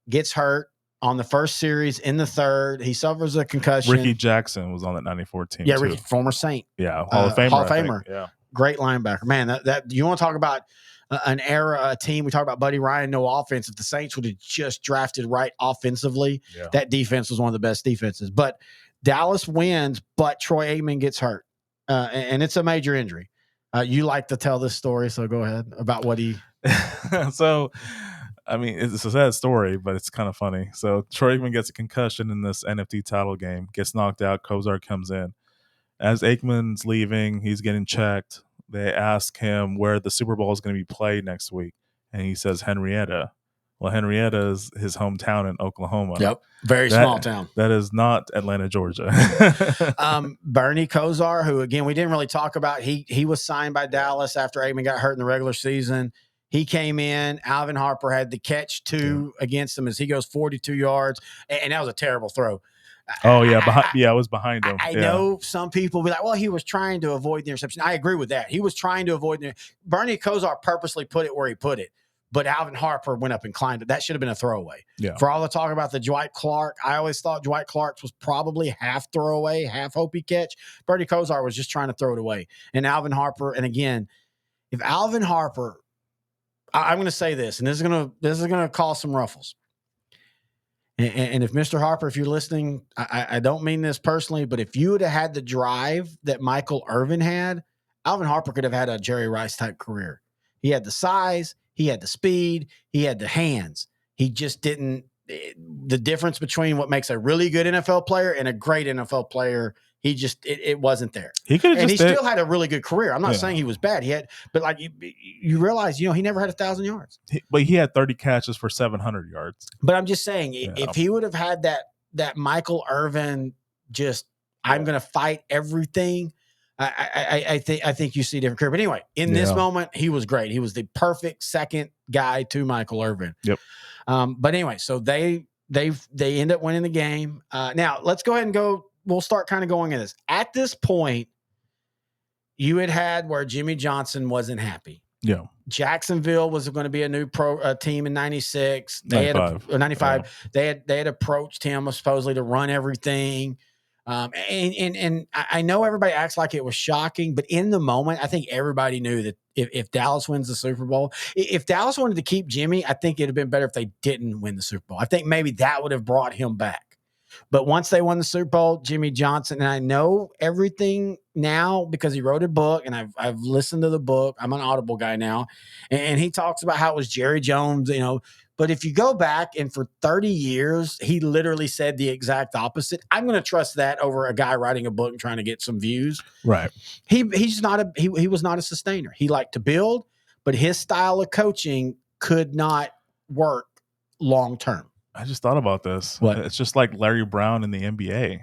gets hurt on the first series in the third. He suffers a concussion. Ricky Jackson was on that 94 team. Yeah, too. Ricky, former Saint. Yeah, Hall of Famer. Hall of Famer. Yeah. Great linebacker. Man, that you want to talk about an era, a team. We talk about Buddy Ryan, no offense. If the Saints would have just drafted right offensively, that defense was one of the best defenses. But Dallas wins, but Troy Aikman gets hurt. And it's a major injury. You like to tell this story, so go ahead about what he. So, I mean, it's a sad story, but it's kind of funny. So Troy Aikman gets a concussion in this NFC title game, gets knocked out. Kozar comes in. As Aikman's leaving, he's getting checked. They ask him where the Super Bowl is going to be played next week, and he says Henrietta. Well, Henrietta is his hometown in Oklahoma. Yep, very small town. That is not Atlanta, Georgia. Bernie Kosar, who, again, we didn't really talk about. He was signed by Dallas after Aikman got hurt in the regular season. He came in. Alvin Harper had the catch against him as he goes 42 yards, and that was a terrible throw. Oh, yeah. I was behind him. I know some people be like, well, he was trying to avoid the interception. I agree with that. He was trying to avoid Bernie Kosar purposely put it where he put it, but Alvin Harper went up and climbed it. That should have been a throwaway. Yeah. For all the talk about the Dwight Clark, I always thought Dwight Clark's was probably half throwaway, half Hopi catch. Bernie Kosar was just trying to throw it away. And Alvin Harper, and again, if Alvin Harper, I'm going to say this, and this is going to cause some ruffles. And if Mr. Harper, if you're listening, I don't mean this personally, but if you would have had the drive that Michael Irvin had, Alvin Harper could have had a Jerry Rice type career. He had the size, he had the speed, he had the hands. He just didn't. The difference between what makes a really good NFL player and a great NFL player, it wasn't there. He could have, and he still had a really good career. I'm not saying he was bad. He had, but like you realize, he never had 1,000 yards. But he had 30 catches for 700 yards. But I'm just saying, if he would have had that Michael Irvin, I'm going to fight everything. I think you see a different career. But anyway, in this moment, he was great. He was the perfect second guy to Michael Irvin. Yep. But anyway, so they end up winning the game. Now let's go ahead and go. We'll start kind of going in this. At this point, you had where Jimmy Johnson wasn't happy. Yeah. Jacksonville was going to be a new pro team in 96. They 95. had 95. They had approached him supposedly to run everything. And I know everybody acts like it was shocking, but in the moment, I think everybody knew that if Dallas wins the Super Bowl, if Dallas wanted to keep Jimmy, I think it'd have been better if they didn't win the Super Bowl. I think maybe that would have brought him back. But once they won the Super Bowl, Jimmy Johnson, and I know everything now because he wrote a book, and I've listened to the book. I'm an Audible guy now, and he talks about how it was Jerry Jones, But if you go back and for 30 years, he literally said the exact opposite. I'm going to trust that over a guy writing a book and trying to get some views. Right. He was not a sustainer. He liked to build, but his style of coaching could not work long term. I just thought about this. What? It's just like Larry Brown in the NBA.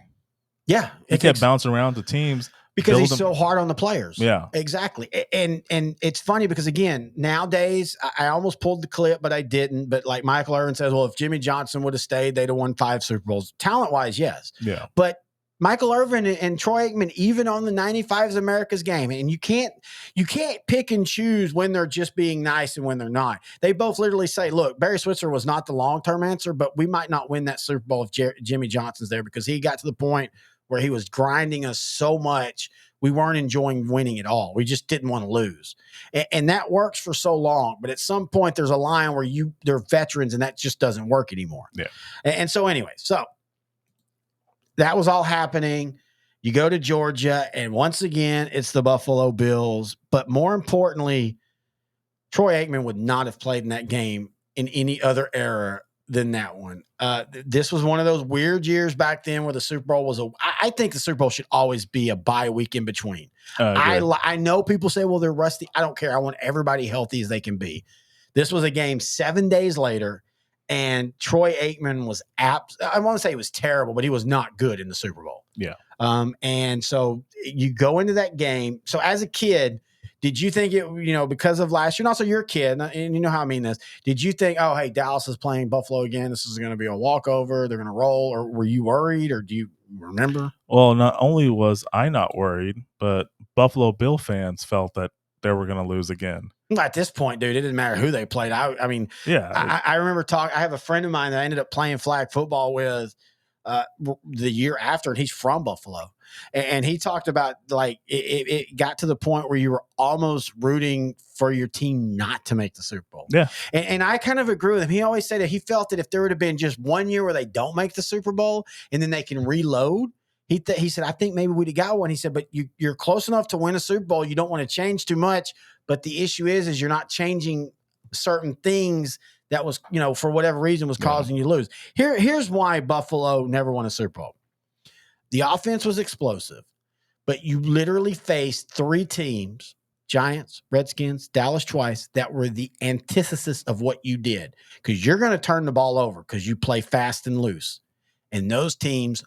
Yeah. He kept bouncing around to teams. Because he's so hard on the players. Yeah. Exactly. And it's funny because, again, nowadays, I almost pulled the clip, but I didn't. But like Michael Irvin says, well, if Jimmy Johnson would have stayed, they'd have won 5 Super Bowls. Talent-wise, yes. Yeah. But Michael Irvin and Troy Aikman, even on the 95 is America's game. And you can't pick and choose when they're just being nice and when they're not. They both literally say, look, Barry Switzer was not the long-term answer, but we might not win that Super Bowl if Jimmy Johnson's there because he got to the point where he was grinding us so much, we weren't enjoying winning at all. We just didn't want to lose. And that works for so long. But at some point, there's a line where they're veterans, and that just doesn't work anymore. Yeah. And so anyway, that was all happening. You go to Georgia, and once again, it's the Buffalo Bills. But more importantly, Troy Aikman would not have played in that game in any other era than that one. This was one of those weird years back then where the Super Bowl was I think the Super Bowl should always be a bye week in between. I know people say, well, they're rusty. I don't care. I want everybody healthy as they can be. This was a game 7 days later, and Troy Aikman was I want to say he was terrible, but he was not good in the Super Bowl. Yeah. And so you go into that game. So as a kid, did you think it, because of last year, and also you're a kid, and you know how I mean this, did you think, oh, hey, Dallas is playing Buffalo again, this is going to be a walkover, they're going to roll, or were you worried, or do you remember? Well, not only was I not worried, but Buffalo Bill fans felt that they were going to lose again. At this point, dude, it didn't matter who they played. I mean, yeah, I remember I have a friend of mine that I ended up playing flag football with the year after, and he's from Buffalo. And he talked about like it got to the point where you were almost rooting for your team not to make the Super Bowl. Yeah. And I kind of agree with him. He always said that he felt that if there would have been just 1 year where they don't make the Super Bowl and then they can reload, he said, I think maybe we'd have got one. He said, but you're close enough to win a Super Bowl. You don't want to change too much. But the issue is you're not changing certain things that was, for whatever reason was causing you to lose. Here's why Buffalo never won a Super Bowl. The offense was explosive, but you literally faced 3 teams, Giants, Redskins, Dallas twice, that were the antithesis of what you did, because you're going to turn the ball over because you play fast and loose. And those teams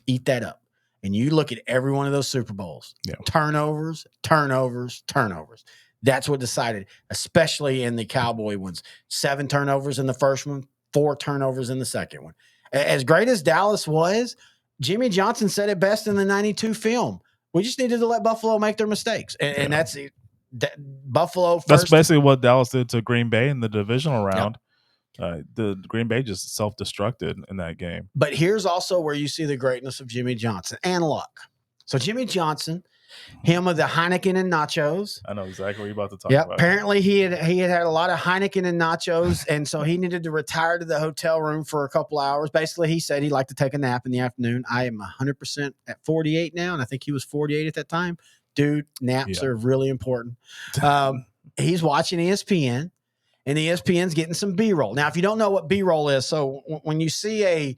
eat that up. And you look at every one of those Super Bowls, turnovers. That's what decided, especially in the Cowboy ones. 7 turnovers in the first one, 4 turnovers in the second one. As great as Dallas was, Jimmy Johnson said it best in the 92 film. We just needed to let Buffalo make their mistakes. And that's Buffalo first. That's basically what Dallas did to Green Bay in the divisional round. The Green Bay just self-destructed in that game. But here's also where you see the greatness of Jimmy Johnson and luck. So Jimmy Johnson him of the Heineken and nachos. I know exactly what you're about to talk Yep. about. Apparently he had a lot of Heineken and nachos, and so he needed to retire to the hotel room for a couple hours. Basically, he said he'd like to take a nap in the afternoon. I am 100% at 48 now, and I think he was 48 at that time. Dude, naps are really important. He's watching ESPN, and ESPN's getting some B-roll. Now, if you don't know what B-roll is, so when you see a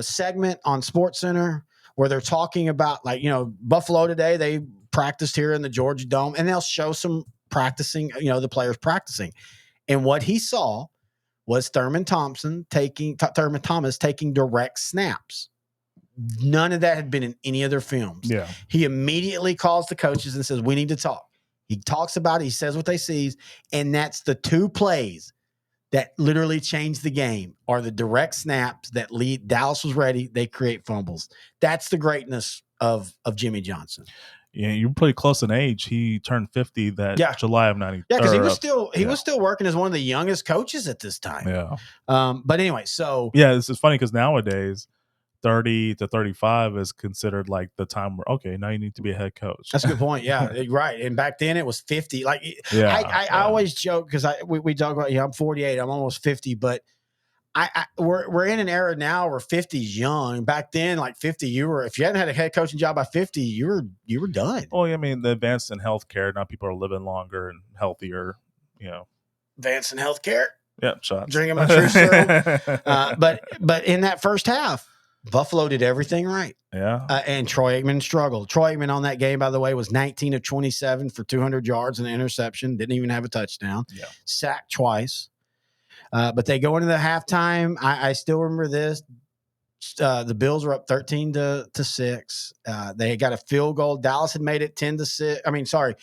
segment on SportsCenter where they're talking about, like, Buffalo today, they practiced here in the Georgia Dome, and they'll show some practicing, the players practicing. And what he saw was Thurman Thomas taking direct snaps. None of that had been in any of their films. Yeah. He immediately calls the coaches and says, we need to talk. He talks about it. He says what they see. And that's the two plays that literally changed the game, are the direct snaps that lead. Dallas was ready. They create fumbles. That's the greatness of Jimmy Johnson. Yeah, you're pretty close in age. He turned 50 July of 90. Yeah, because he was still working as one of the youngest coaches at this time. Yeah. But anyway, so yeah, this is funny because nowadays 30 to 35 is considered like the time where, okay, now you need to be a head coach. That's a good point. Yeah, right. And back then it was 50. Like, I always joke because we talk about, I'm 48, I'm almost 50, but we're in an era now where 50 is young. Back then, like 50, if you hadn't had a head coaching job by 50, you were done. Oh, yeah, I mean, the advance in healthcare, now people are living longer and healthier. Advance in healthcare. Yeah, shots. Drinking my true syrup. But in that first half, Buffalo did everything right. Yeah. And Troy Aikman struggled. Troy Aikman on that game, by the way, was 19 of 27 for 200 yards and an interception. Didn't even have a touchdown. Yeah. Sacked twice. But they go into the halftime. I still remember this. The Bills were up 13-6. They got a field goal. Dallas had made it 10-6.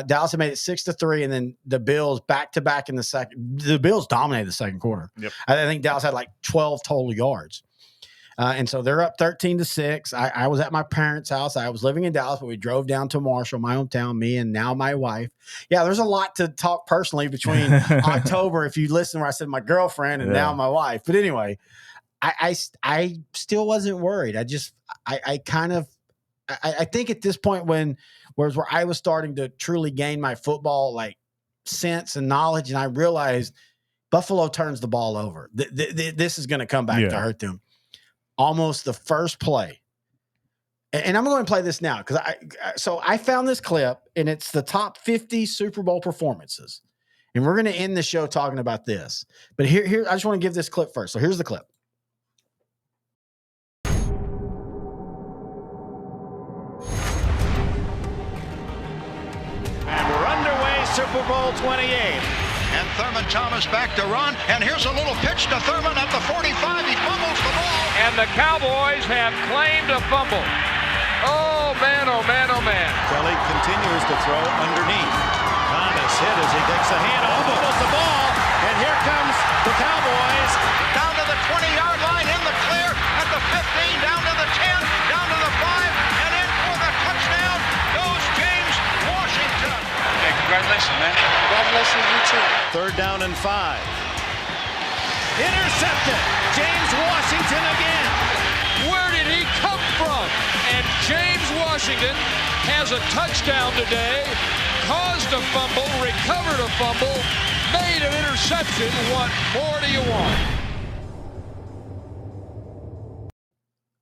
Dallas had made it 6-3, and then the Bills back to back in the second. The Bills dominated the second quarter. Yep. I think Dallas had like 12 total yards. And so they're up 13-6. I was at my parents' house. I was living in Dallas, but we drove down to Marshall, my hometown, me and now my wife. Yeah, there's a lot to talk personally between October, if you listen, where I said my girlfriend and now my wife. But anyway, I still wasn't worried. I think at this point where I was starting to truly gain my football like sense and knowledge, and I realized Buffalo turns the ball over. This is going to come back to hurt them. Almost the first play. And I'm going to play this now because I found this clip, and it's the top 50 Super Bowl performances. And we're going to end the show talking about this. But here I just want to give this clip first. So here's the clip. And we're underway, Super Bowl 28. And Thurman Thomas back to run. And here's a little pitch to Thurman at the 45. He fumbles the ball. And the Cowboys have claimed a fumble. Oh, man, oh, man, oh, man. Kelly continues to throw underneath. Thomas hit as he takes a hand off, fumbles the ball. And here comes the Cowboys. Down to the 20-yard line, in the clear. At the 15, down to the 10, down to the 5. And in for the touchdown goes James Washington. Hey, congratulations, man. Congratulations, you too. 3rd down and 5. Intercepted. James Washington again. Where did he come from? And James Washington has a touchdown today, caused a fumble, recovered a fumble, made an interception. What more do you want?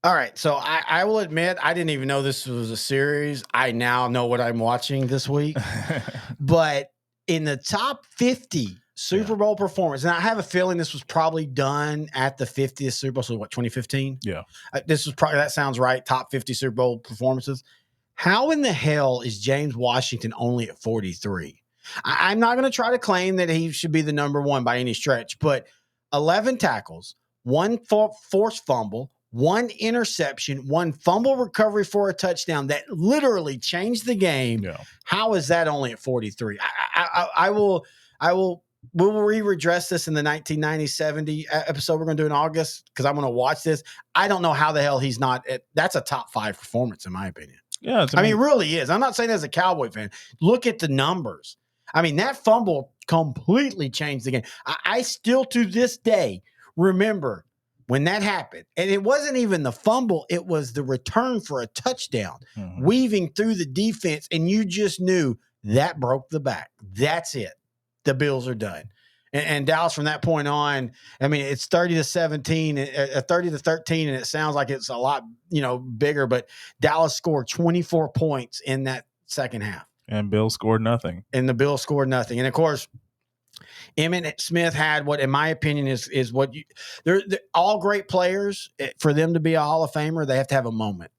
All right, so I will admit I didn't even know this was a series. I now know what I'm watching this week. But in the top 50 Super Bowl performance, and I have a feeling this was probably done at the 50th Super Bowl, so what, 2015? Yeah. This was probably, that sounds right, top 50 Super Bowl performances. How in the hell is James Washington only at 43? I'm not going to try to claim that he should be the number one by any stretch, but 11 tackles, 1 forced fumble, 1 interception, 1 fumble recovery for a touchdown that literally changed the game. Yeah. How is that only at 43? We will redress this in the 1990-70 episode we're going to do in August because I'm going to watch this. I don't know how the hell he's not – that's a top 5 performance in my opinion. Yeah, I mean, it really is. I'm not saying as a Cowboy fan. Look at the numbers. I mean, that fumble completely changed the game. I still to this day remember when that happened, and it wasn't even the fumble, it was the return for a touchdown, weaving through the defense, and you just knew that broke the back. That's it. The Bills are done. And Dallas from that point on, I mean, it's 30-17, 30-13, and it sounds like it's a lot, bigger, but Dallas scored 24 points in that second half. And Bill scored nothing. And the Bills scored nothing. And of course, Emmitt Smith had what, in my opinion, is what they're all great players. For them to be a Hall of Famer, they have to have a moment.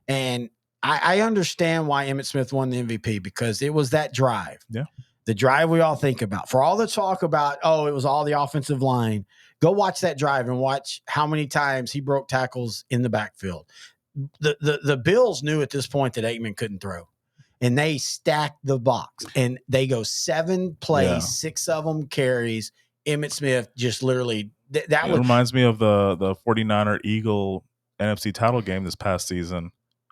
And I understand why Emmitt Smith won the MVP, because it was that drive. Yeah. The drive we all think about. For all the talk about, it was all the offensive line, go watch that drive and watch how many times he broke tackles in the backfield. The Bills knew at this point that Aikman couldn't throw. And they stacked the box. And they go 7 plays, 6 of them carries. Emmitt Smith just literally It reminds me of the 49er Eagle NFC title game this past season,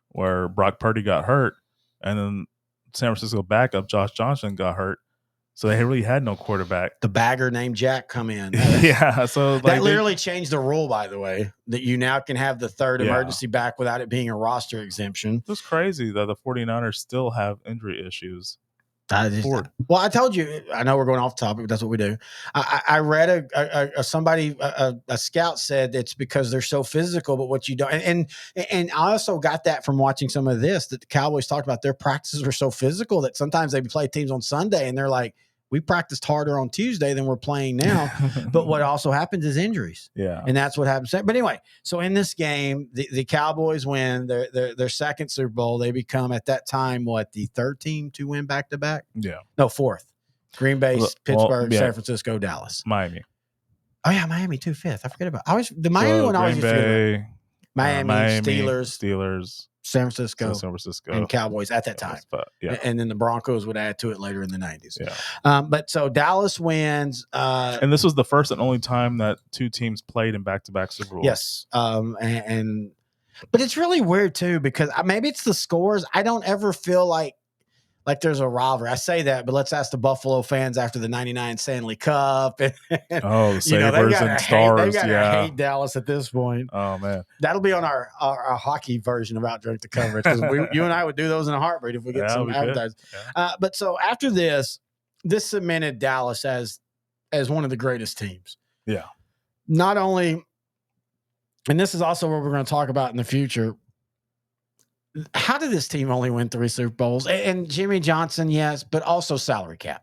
where Brock Purdy got hurt, and then San Francisco backup Josh Johnson got hurt. So they really had no quarterback. The bagger named Jack come in. Yeah. So that literally changed the rule, by the way, that you now can have the third emergency back without it being a roster exemption. It's crazy that the 49ers still have injury issues. Well, I told you, I know we're going off topic, but that's what we do. I read a scout said it's because they're so physical, but what you don't, and I also got that from watching some of this, that the Cowboys talked about their practices were so physical that sometimes they play teams on Sunday and they're like, we practiced harder on Tuesday than we're playing now. But what also happens is injuries. Yeah. And that's what happens. But anyway, so in this game, the Cowboys win their second Super Bowl. They become, at that time, the third team to win back-to-back? Yeah. No, fourth. Green Bay, Pittsburgh, San Francisco, Dallas. Miami. Oh, yeah, Miami too, fifth. I forget about the Miami one. Always Green Bay, Miami, Steelers, San Francisco, and Cowboys at that time. And then the Broncos would add to it later in the 90s. Yeah. But so Dallas wins. And this was the first and only time that two teams played in back-to-back Super Bowls. Yes. But it's really weird too, because maybe it's the scores. I don't ever feel like there's a rivalry. I say that, but let's ask the Buffalo fans after the 99 Stanley Cup. The Sabres and Stars. They've got to hate Dallas at this point. Oh, man. That'll be on our hockey version of OutDrank The Coverage. You and I would do those in a heartbeat if we get some advertising. Yeah. But so after this cemented Dallas as one of the greatest teams. Yeah. Not only, and this is also what we're going to talk about in the future, how did this team only win 3 Super Bowls? And Jimmy Johnson, yes, but also salary cap.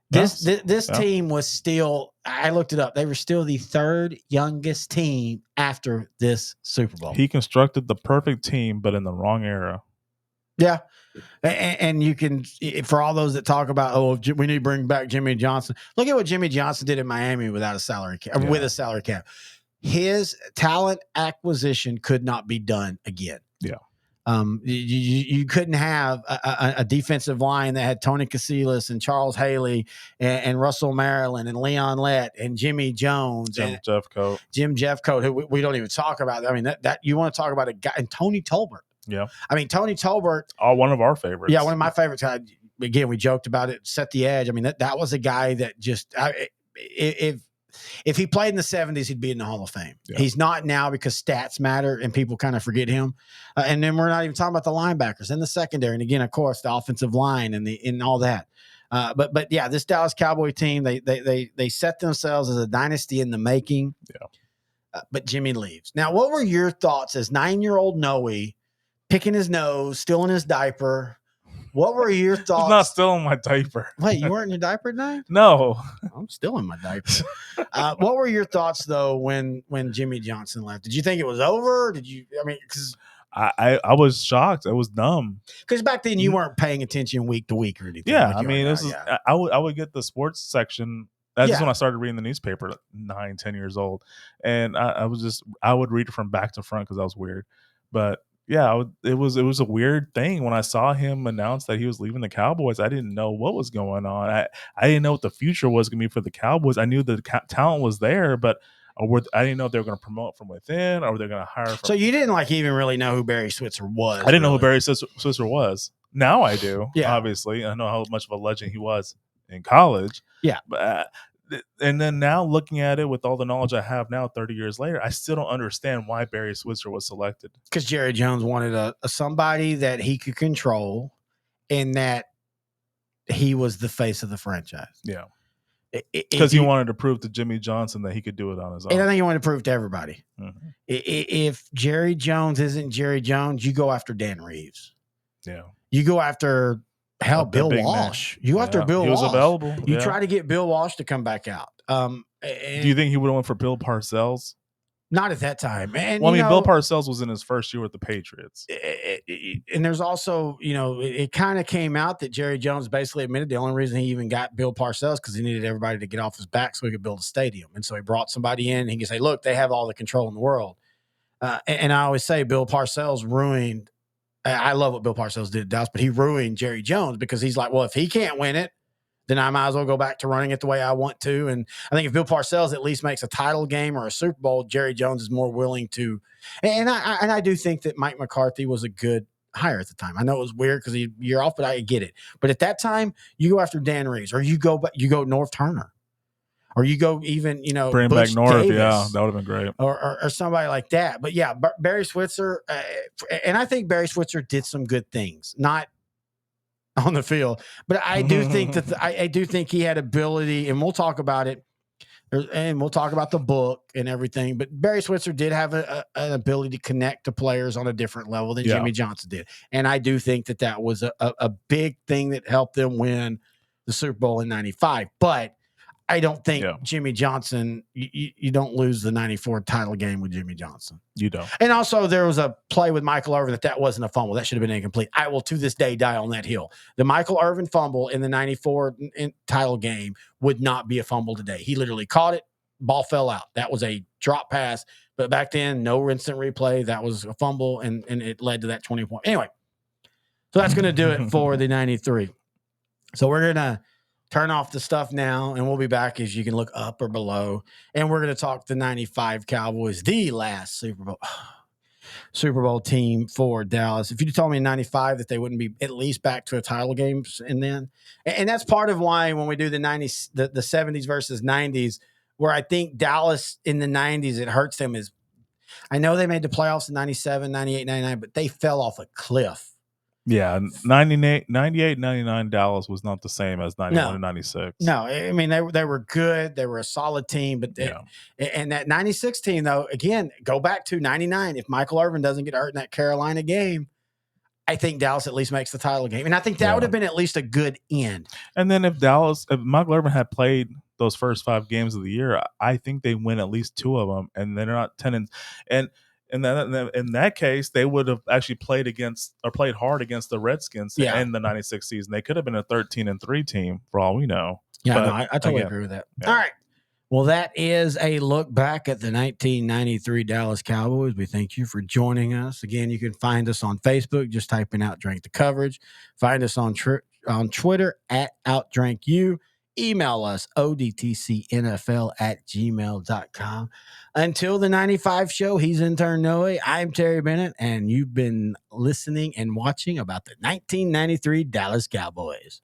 This team was still, I looked it up, they were still the 3rd youngest team after this Super Bowl. He constructed the perfect team, but in the wrong era. Yeah. And you can, for all those that talk about, we need to bring back Jimmy Johnson. Look at what Jimmy Johnson did in Miami without a salary cap, with a salary cap. His talent acquisition could not be done again. Yeah. You couldn't have a defensive line that had Tony Casillas and Charles Haley and Russell Maryland and Leon Lett and Jimmy Jones Jim Jeffcoat, who we don't even talk about. I mean, that you want to talk about a guy, and Tony Tolbert. Yeah. I mean, Tony Tolbert. One of our favorites. Yeah, one of my favorites. Again, we joked about it, set the edge. I mean, that was a guy that just, if he played in the 70s, he'd be in the Hall of Fame. Yeah. He's not now because stats matter and people kind of forget him. And then we're not even talking about the linebackers and the secondary. And again, of course, the offensive line and all that. But yeah, this Dallas Cowboy team, they set themselves as a dynasty in the making. Yeah. But Jimmy leaves. Now, what were your thoughts as 9-year-old Noe picking his nose, still in his diaper? What were your thoughts? I'm not still in my diaper. Wait, you weren't in your diaper at 9? No. I'm still in my diaper. What were your thoughts, though, when Jimmy Johnson left? Did you think it was over? Because I was shocked. I was dumb. Because back then you weren't paying attention week to week or anything. Yeah, I would get the sports section. That's just when I started reading the newspaper, 9, 10 years old. And I would read it from back to front because I was weird. But yeah, it was a weird thing when I saw him announce that he was leaving the Cowboys. I didn't know what was going on. I didn't know what the future was going to be for the Cowboys. I knew the talent was there, but I didn't know if they were going to promote from within or they're going to hire. So you didn't even really know who Barry Switzer was. I didn't know who Barry Switzer was. Now I do. Yeah, obviously I know how much of a legend he was in college. Yeah, but And then now looking at it with all the knowledge I have now, 30 years later, I still don't understand why Barry Switzer was selected. Because Jerry Jones wanted a somebody that he could control and that he was the face of the franchise. Yeah. Because he wanted to prove to Jimmy Johnson that he could do it on his own. And I think he wanted to prove to everybody. Mm-hmm. If Jerry Jones isn't Jerry Jones, you go after Dan Reeves. Yeah. You go after Bill Walsh. You go after Bill Walsh. He was available. You try to get Bill Walsh to come back out. Do you think he would have went for Bill Parcells? Not at that time. And, well, I mean, Bill Parcells was in his first year with the Patriots. And there's also, it kind of came out that Jerry Jones basically admitted the only reason he even got Bill Parcells because he needed everybody to get off his back so he could build a stadium. And so he brought somebody in and he could say, look, they have all the control in the world. And I always say Bill Parcells ruined. I love what Bill Parcells did at Dallas, but he ruined Jerry Jones because he's like, well, if he can't win it, then I might as well go back to running it the way I want to. And I think if Bill Parcells at least makes a title game or a Super Bowl, Jerry Jones is more willing to. And I do think that Mike McCarthy was a good hire at the time. I know it was weird because you're off, but I get it. But at that time, you go after Dan Reeves, or you go North Turner, or you go even bring Butch back North. Davis, yeah, that would have been great, or somebody like that. But yeah, Barry Switzer, and I think Barry Switzer did some good things, not on the field, but I do think that I do think he had ability, and we'll talk about it, and we'll talk about the book and everything. But Barry Switzer did have an ability to connect to players on a different level than Jimmy Johnson did, and I do think that was a big thing that helped them win the Super Bowl in '95. But I don't think Jimmy Johnson, you don't lose the 94 title game with Jimmy Johnson. You don't. And also there was a play with Michael Irvin that wasn't a fumble. That should have been incomplete. I will to this day die on that hill. The Michael Irvin fumble in the 94 title game would not be a fumble today. He literally caught it. Ball fell out. That was a drop pass. But back then, no instant replay. That was a fumble, and it led to that 20-point. Anyway, so that's going to do it for the 93. So we're going to turn off the stuff now, and we'll be back as you can look up or below. And we're going to talk the 95 Cowboys, the last Super Bowl team for Dallas. If you told me in 95 that they wouldn't be at least back to a title games, and that's part of why when we do the 90s, the 70s versus 90s, where I think Dallas in the 90s, it hurts them is I know they made the playoffs in 97, 98, 99, but they fell off a cliff. Yeah, 98, 99 Dallas was not the same as 91 and 96. No, I mean, they were good. They were a solid team. But and that 96 team, though, again, go back to 99. If Michael Irvin doesn't get hurt in that Carolina game, I think Dallas at least makes the title game. And I think that would have been at least a good end. And then if Michael Irvin had played those first 5 games of the year, I think they win at least 2 of them. And they're not 10 and in that case, they would have actually played hard against the Redskins in the 96 season. They could have been a 13-3 team for all we know. Yeah, no, I totally agree with that. Yeah. All right. Well, that is a look back at the 1993 Dallas Cowboys. We thank you for joining us. Again, you can find us on Facebook. Just type in OutDrank The Coverage. Find us on Twitter at OutDrankU. Email us, odtcnfl@gmail.com. Until the 95 show, he's intern Noe. I'm Terry Bennett, and you've been listening and watching about the 1993 Dallas Cowboys.